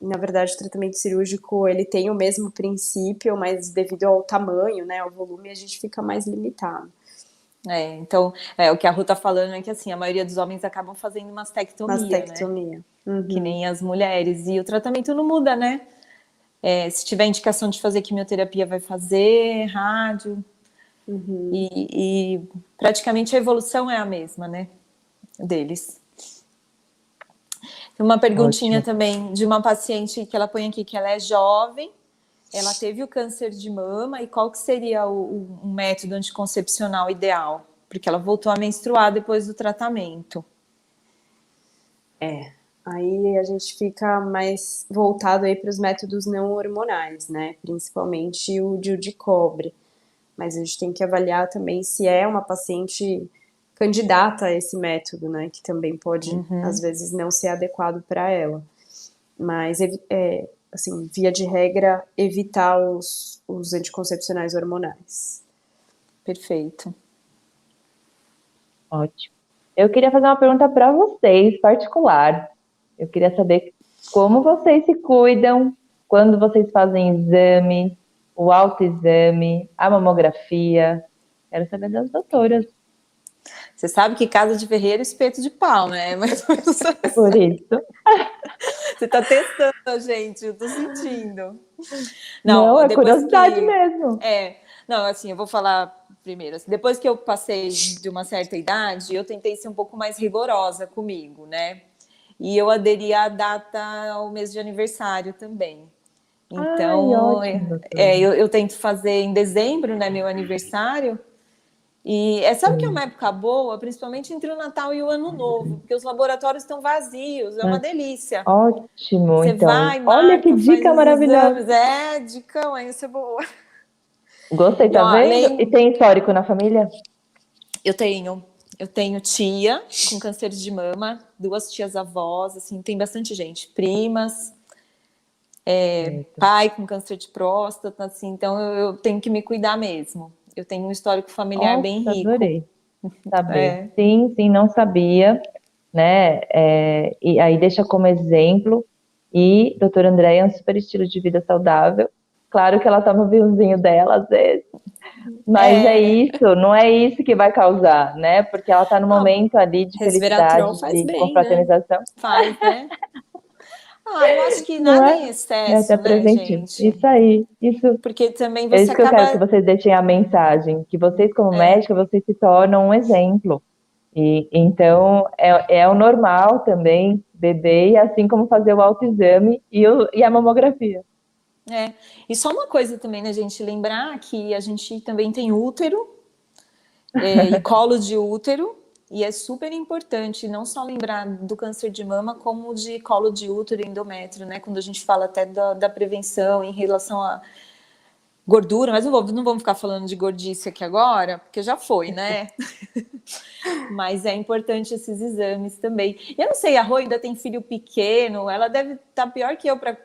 na verdade, o tratamento cirúrgico, ele tem o mesmo princípio, mas devido ao tamanho, né, ao volume, a gente fica mais limitado. Então, o que a Ru tá falando é que, assim, a maioria dos homens acabam fazendo mastectomia, Mastectomia. né? Que nem as mulheres. E o tratamento não muda, né? Se tiver indicação de fazer quimioterapia, vai fazer, rádio. E praticamente a evolução é a mesma, né? Deles. Tem uma perguntinha Ótimo. também de uma paciente que ela põe aqui, que ela é jovem, ela teve o câncer de mama, e qual que seria um método anticoncepcional ideal? Porque ela voltou a menstruar depois do tratamento. Aí a gente fica mais voltado aí para os métodos não hormonais, né? Principalmente o DIU de cobre. Mas a gente tem que avaliar também se é uma paciente candidata a esse método, né? Que também pode, às vezes, não ser adequado para ela. Mas, assim, via de regra, evitar os anticoncepcionais hormonais. Perfeito. Ótimo. Eu queria fazer uma pergunta para vocês, particular. Eu queria saber como vocês se cuidam, quando vocês fazem exame, o autoexame, a mamografia. Quero saber das doutoras. Você sabe que casa de ferreiro, espeto de pau, né? Mas Por isso. você tá testando, gente, eu tô sentindo. Não, é depois curiosidade mesmo. Não, assim, eu vou falar primeiro. Assim, depois que eu passei de uma certa idade, eu tentei ser um pouco mais rigorosa comigo, né? E eu aderi à data, ao mês de aniversário também. Então, ótimo, eu tento fazer em dezembro, né, meu aniversário. E sabe que é uma época boa, principalmente entre o Natal e o Ano Novo, porque os laboratórios estão vazios, é uma delícia. Ótimo, Você então. vai, Olha marca, que faz dica os maravilhosa. exames. Dicão, aí isso é boa. Gostei, tá vendo? E tem histórico na família? Eu tenho tia com câncer de mama, 2 tias avós, assim, tem bastante gente, primas, pai com câncer de próstata, assim, então eu tenho que me cuidar mesmo. Eu tenho um histórico familiar bem rico. Adorei saber. Sim, não sabia, né? E aí deixa como exemplo. E doutora Andréia é um super estilo de vida saudável. Claro que ela toma o vinhozinho dela às vezes. Mas isso, não é isso que vai causar, né? Porque ela está no momento ali de Resveratrol felicidade, faz de bem, confraternização. Né? Faz, né? Eu acho que Não nada é? em É excesso, até né, preventivo. gente? Isso aí, isso. Porque também É você isso que eu quero que acaba... vocês deixem a mensagem, que vocês como médica, vocês se tornam um exemplo. E então é o normal também beber, assim como fazer o autoexame e a mamografia. E só uma coisa também, né, gente, lembrar que a gente também tem útero e colo de útero, e é super importante não só lembrar do câncer de mama, como de colo de útero e endométrio, né, quando a gente fala até da prevenção em relação a gordura, mas não vamos ficar falando de gordice aqui agora, porque já foi, né? Mas é importante esses exames também. E eu não sei, a Rô ainda tem filho pequeno, ela deve estar pior que eu para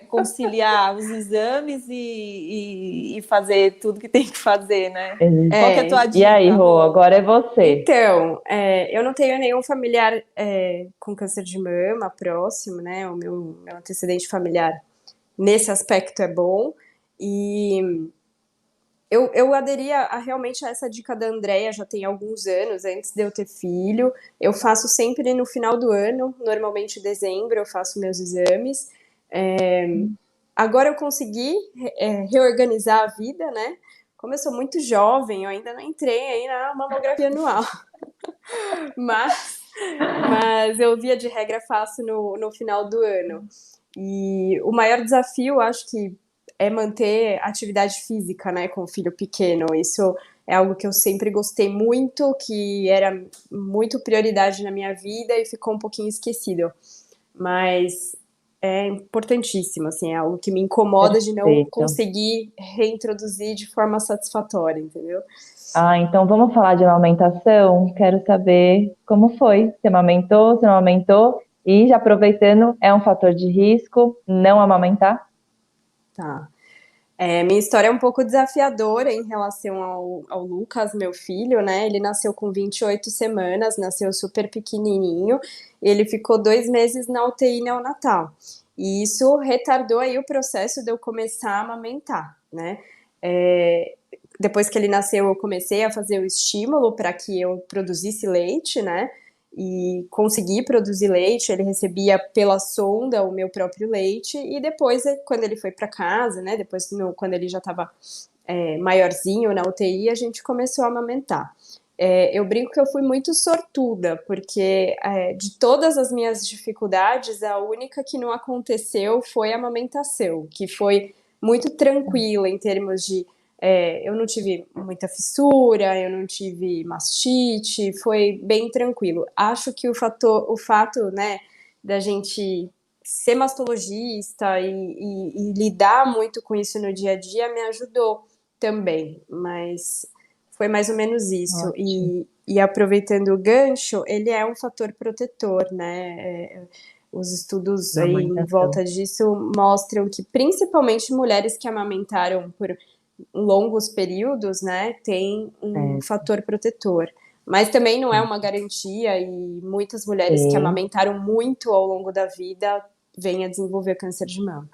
conciliar os exames e fazer tudo que tem que fazer, né? Qual que é a tua dica, E aí, Rô, agora é você. Então, eu não tenho nenhum familiar com câncer de mama próximo, né? O meu antecedente familiar nesse aspecto é bom. E eu aderi realmente a essa dica da Andréia já tem alguns anos, antes de eu ter filho. Eu faço sempre no final do ano, normalmente em dezembro eu faço meus exames. Agora eu consegui reorganizar a vida, né? Como eu sou muito jovem, eu ainda não entrei aí na mamografia anual. Mas eu, via de regra, faço no final do ano. E o maior desafio, acho que, é manter atividade física, né, com o filho pequeno. Isso é algo que eu sempre gostei muito, que era muito prioridade na minha vida e ficou um pouquinho esquecido. Mas é importantíssimo, assim, é algo que me incomoda de não Perfeito. conseguir reintroduzir de forma satisfatória, entendeu? Então vamos falar de amamentação. Quero saber como foi. Você amamentou, você não amamentou? E já aproveitando, é um fator de risco não amamentar? Tá. Minha história é um pouco desafiadora em relação ao Lucas, meu filho, né? Ele nasceu com 28 semanas, nasceu super pequenininho. Ele ficou 2 meses na UTI neonatal. E isso retardou aí o processo de eu começar a amamentar, né? Depois que ele nasceu, eu comecei a fazer o estímulo para que eu produzisse leite, né? E consegui produzir leite, ele recebia pela sonda o meu próprio leite, e depois, quando ele foi para casa, né? Depois, quando ele já estava maiorzinho na UTI, a gente começou a amamentar. Eu brinco que eu fui muito sortuda, porque de todas as minhas dificuldades, a única que não aconteceu foi a amamentação, que foi muito tranquila em termos de eu não tive muita fissura, eu não tive mastite, foi bem tranquilo. Acho que o fato, né, da gente ser mastologista e lidar muito com isso no dia a dia me ajudou também, mas foi mais ou menos isso. Ótimo. E aproveitando o gancho, ele é um fator protetor, né? Os estudos aí em Amamentação. volta disso mostram que principalmente mulheres que amamentaram por longos períodos, né, tem um É, fator protetor. Mas também não é uma garantia, e muitas mulheres que sim. amamentaram muito ao longo da vida vêm a desenvolver câncer de mama.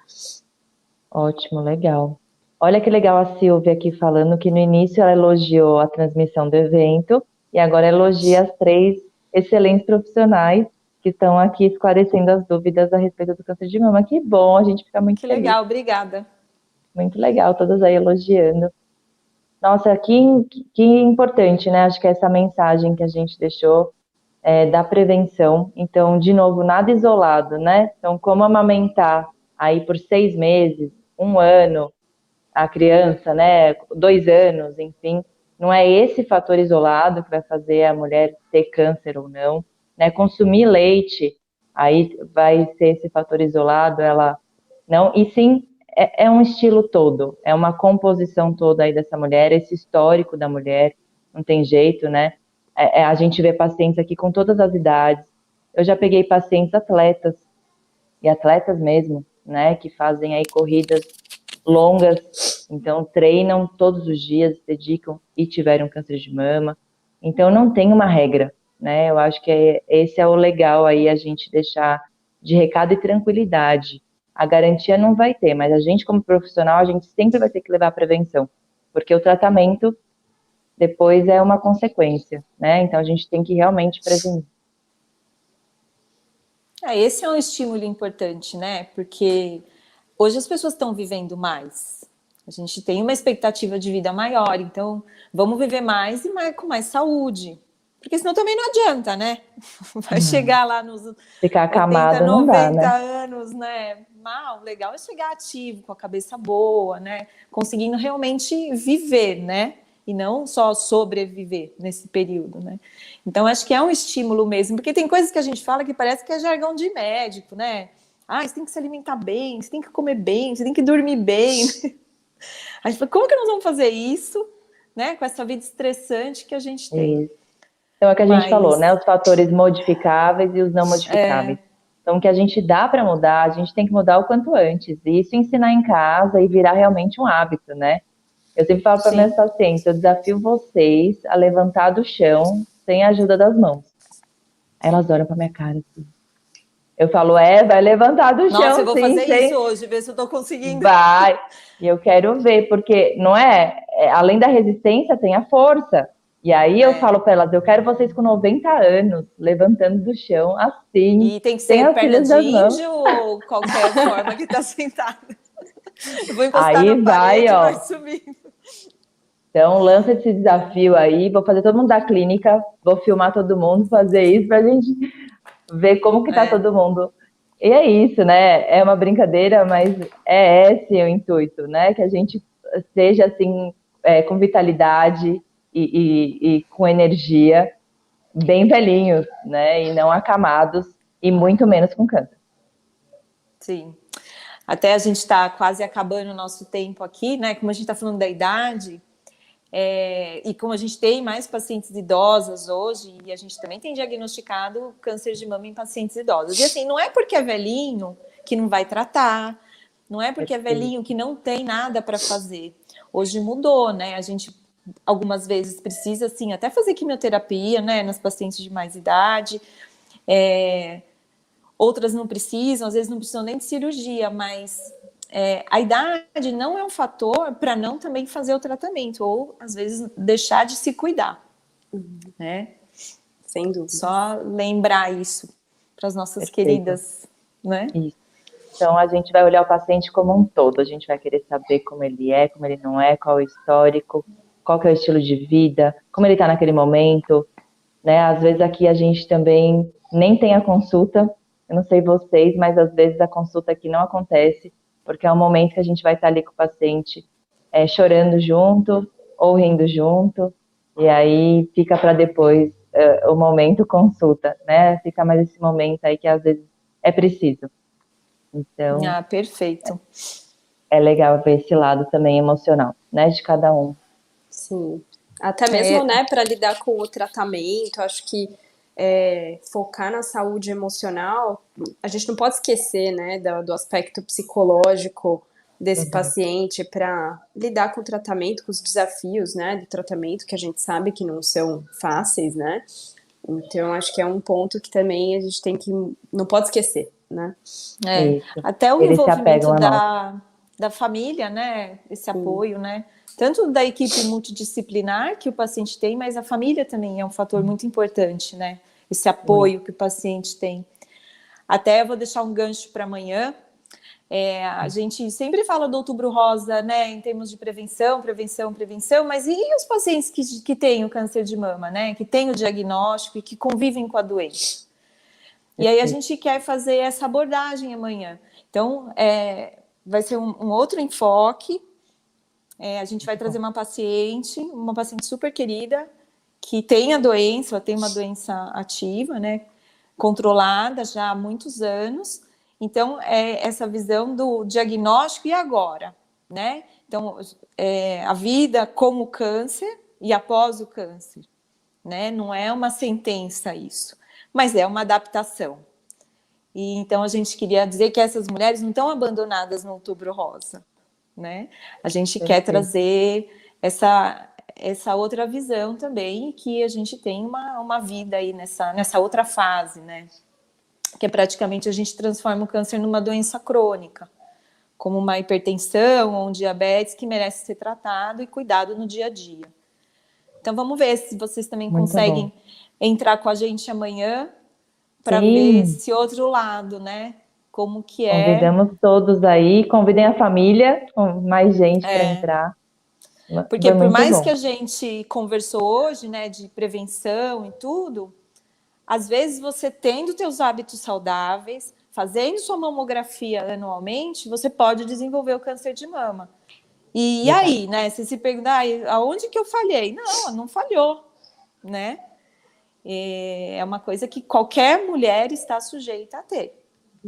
Ótimo, legal. Olha que legal a Silvia aqui falando que no início ela elogiou a transmissão do evento e agora elogia as 3 excelentes profissionais que estão aqui esclarecendo as dúvidas a respeito do câncer de mama. Que bom, a gente fica muito Que feliz. legal, obrigada. Muito legal, todas aí elogiando. Nossa, que importante, né? Acho que essa mensagem que a gente deixou da prevenção. Então, de novo, nada isolado, né? Então, como amamentar aí por 6 meses, 1 ano, a criança, né? 2 anos, enfim. Não é esse fator isolado que vai fazer a mulher ter câncer ou não, né? Consumir leite, aí vai ser esse fator isolado, ela não. E sim, é um estilo todo, é uma composição toda aí dessa mulher, esse histórico da mulher, não tem jeito, né? A gente vê pacientes aqui com todas as idades. Eu já peguei pacientes atletas, e atletas mesmo, né? Que fazem aí corridas longas, então treinam todos os dias, se dedicam e tiveram câncer de mama. Então não tem uma regra, né? Eu acho que esse é o legal aí, a gente deixar de recado e tranquilidade. A garantia não vai ter, mas a gente como profissional, a gente sempre vai ter que levar a prevenção, porque o tratamento depois é uma consequência, né? Então a gente tem que realmente prevenir. Esse é um estímulo importante, né? Porque hoje as pessoas estão vivendo mais. A gente tem uma expectativa de vida maior, então vamos viver mais e com mais saúde. Porque senão também não adianta, né? Vai chegar lá nos Ficar 80, acamado não dá, 90 né? anos, né? Mal, legal é chegar ativo, com a cabeça boa, né? Conseguindo realmente viver, né? E não só sobreviver nesse período, né? Então, acho que é um estímulo mesmo, porque tem coisas que a gente fala que parece que é jargão de médico, né? Você tem que se alimentar bem, você tem que comer bem, você tem que dormir bem. A gente fala, como que nós vamos fazer isso, né? Com essa vida estressante que a gente tem. Isso. Então é o que a gente falou, né? Os fatores modificáveis e os não modificáveis. Então, o que a gente dá para mudar, a gente tem que mudar o quanto antes. E isso ensinar em casa e virar realmente um hábito, né? Eu sempre falo para meus pacientes, eu desafio vocês a levantar do chão sem a ajuda das mãos. Aí elas olham para minha cara assim. Eu falo, vai levantar do chão, Nossa, eu vou sim, fazer isso hoje, ver se eu tô conseguindo. Vai. E eu quero ver, porque não além da resistência, tem a força. E aí eu falo para elas, eu quero vocês com 90 anos, levantando do chão, assim, E tem que sem ser perna auxílio de das mãos. índio ou qualquer forma que tá sentada? Eu vou encostar Aí na vai, parede e vai ó. subindo. Então, lança esse desafio aí, vou fazer todo mundo da clínica, vou filmar todo mundo, fazer isso pra gente ver como que tá todo mundo. E é isso, né? É uma brincadeira, mas é esse o intuito, né? Que a gente seja assim, com vitalidade e com energia, bem velhinhos, né? E não acamados, e muito menos com câncer. Sim. Até a gente está quase acabando o nosso tempo aqui, né? Como a gente está falando da idade, e como a gente tem mais pacientes idosas hoje, e a gente também tem diagnosticado câncer de mama em pacientes idosos. E assim, não é porque é velhinho que não vai tratar, não é porque é velhinho que não tem nada para fazer. Hoje mudou, né? A gente algumas vezes precisa, assim, até fazer quimioterapia, né? Nas pacientes de mais idade. Outras não precisam, às vezes não precisam nem de cirurgia, mas a idade não é um fator para não também fazer o tratamento, ou às vezes deixar de se cuidar, né? Sem dúvida. Só lembrar isso para as nossas queridas, né? Isso. Então, a gente vai olhar o paciente como um todo, a gente vai querer saber como ele é, como ele não é, qual é o histórico, qual que é o estilo de vida, como ele está naquele momento, né? Às vezes aqui a gente também nem tem a consulta, eu não sei vocês, mas às vezes a consulta aqui não acontece, porque é um momento que a gente vai estar ali com o paciente chorando junto ou rindo junto, e aí fica para depois o momento consulta, né? Fica mais esse momento aí que às vezes é preciso. Então, perfeito. é legal ver esse lado também emocional, né, de cada um. Sim. Até mesmo, né, para lidar com o tratamento, acho que focar na saúde emocional, a gente não pode esquecer, né, do aspecto psicológico desse paciente para lidar com o tratamento, com os desafios, né, do tratamento, que a gente sabe que não são fáceis, né? Então, acho que é um ponto que também a gente não pode esquecer, né? Até o Eles se envolvimento apegam a da família, né? Esse apoio, né? Tanto da equipe multidisciplinar que o paciente tem, mas a família também é um fator muito importante, né? Esse apoio que o paciente tem. Até eu vou deixar um gancho para amanhã. A gente sempre fala do Outubro Rosa, né, em termos de prevenção, mas e os pacientes que têm o câncer de mama, né, que têm o diagnóstico e que convivem com a doença? E aí a gente quer fazer essa abordagem amanhã. Então, vai ser um outro enfoque. A gente vai trazer uma paciente super querida, que tem a doença, ela tem uma doença ativa, né, controlada já há muitos anos. Então, essa visão do diagnóstico e agora, né? Então, a vida com o câncer e após o câncer, né? Não é uma sentença isso, mas é uma adaptação. E então a gente queria dizer que essas mulheres não estão abandonadas no Outubro Rosa, né? A gente quer trazer essa outra visão também, que a gente tem uma vida aí nessa outra fase, né? Que é praticamente a gente transforma o câncer numa doença crônica, como uma hipertensão ou um diabetes que merece ser tratado e cuidado no dia a dia. Então vamos ver se vocês também conseguem entrar com a gente amanhã para ver esse outro lado, né? Como que é. Convidamos todos aí, convidem a família, mais gente para entrar. Porque por mais que a gente conversou hoje, né, de prevenção e tudo, às vezes você tendo teus hábitos saudáveis, fazendo sua mamografia anualmente, você pode desenvolver o câncer de mama. E aí, né, você se pergunta, aonde que eu falhei? Não falhou, né? É uma coisa que qualquer mulher está sujeita a ter.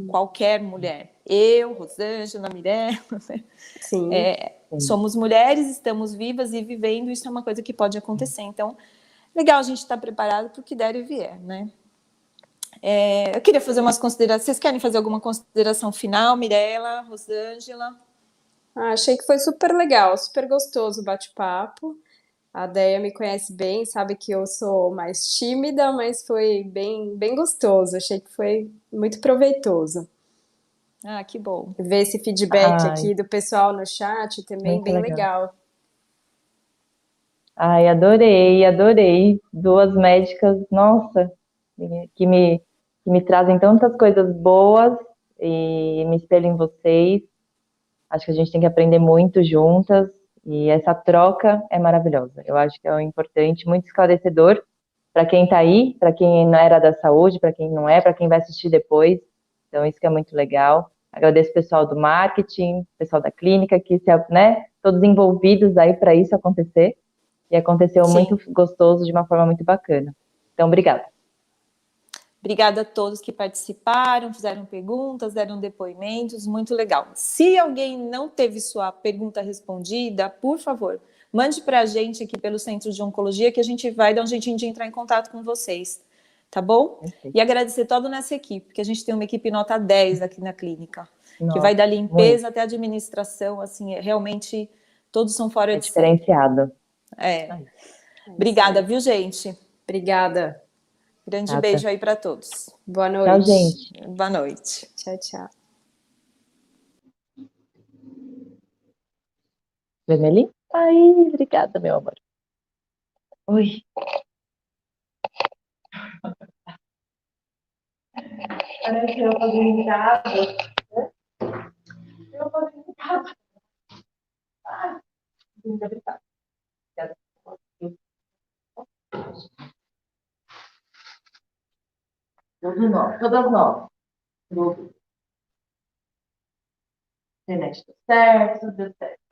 Qualquer mulher. Eu, Rosângela, Mirella, né? Sim. Somos mulheres, estamos vivas e vivendo, isso é uma coisa que pode acontecer. Então, legal a gente estar preparado para o que der e vier, né? Eu queria fazer umas considerações. Vocês querem fazer alguma consideração final, Mirella, Rosângela? Achei que foi super legal, super gostoso o bate-papo. A Déia me conhece bem, sabe que eu sou mais tímida, mas foi bem, bem gostoso. Achei que foi muito proveitoso. Que bom. Ver esse feedback aqui do pessoal no chat também, bem legal. Ai, adorei, adorei. Duas médicas, nossa, que me, que me trazem tantas coisas boas e me espelho em vocês. Acho que a gente tem que aprender muito juntas e essa troca é maravilhosa. Eu acho que é um importante, muito esclarecedor para quem está aí, para quem não era da saúde, para quem não é, para quem vai assistir depois. Então, isso que é muito legal. Agradeço o pessoal do marketing, o pessoal da clínica, que né, todos envolvidos aí para isso acontecer. E aconteceu muito Sim. gostoso, de uma forma muito bacana. Então, obrigada. Obrigada a todos que participaram, fizeram perguntas, deram depoimentos, muito legal. Se alguém não teve sua pergunta respondida, por favor, mande para a gente aqui pelo Centro de Oncologia, que a gente vai dar um jeitinho de entrar em contato com vocês, tá bom? E agradecer toda a nossa equipe, porque a gente tem uma equipe nota 10 aqui na clínica, que vai Nossa, da muito. limpeza até a administração, assim, realmente todos são fora É de série. diferenciado. É. Ai, Obrigada, viu, gente? Obrigada. Grande nada. beijo aí para todos. Boa Tchau, noite. gente. Boa noite. Tchau, tchau. Vermelhinho? Ai, obrigada, meu amor. Oi. Parece que eu vou fazer em casa. Eu vou fazer em casa. Ai, muito obrigada. Tudo novo, todas novas. Tudo. Internet tudo certo, tudo certo.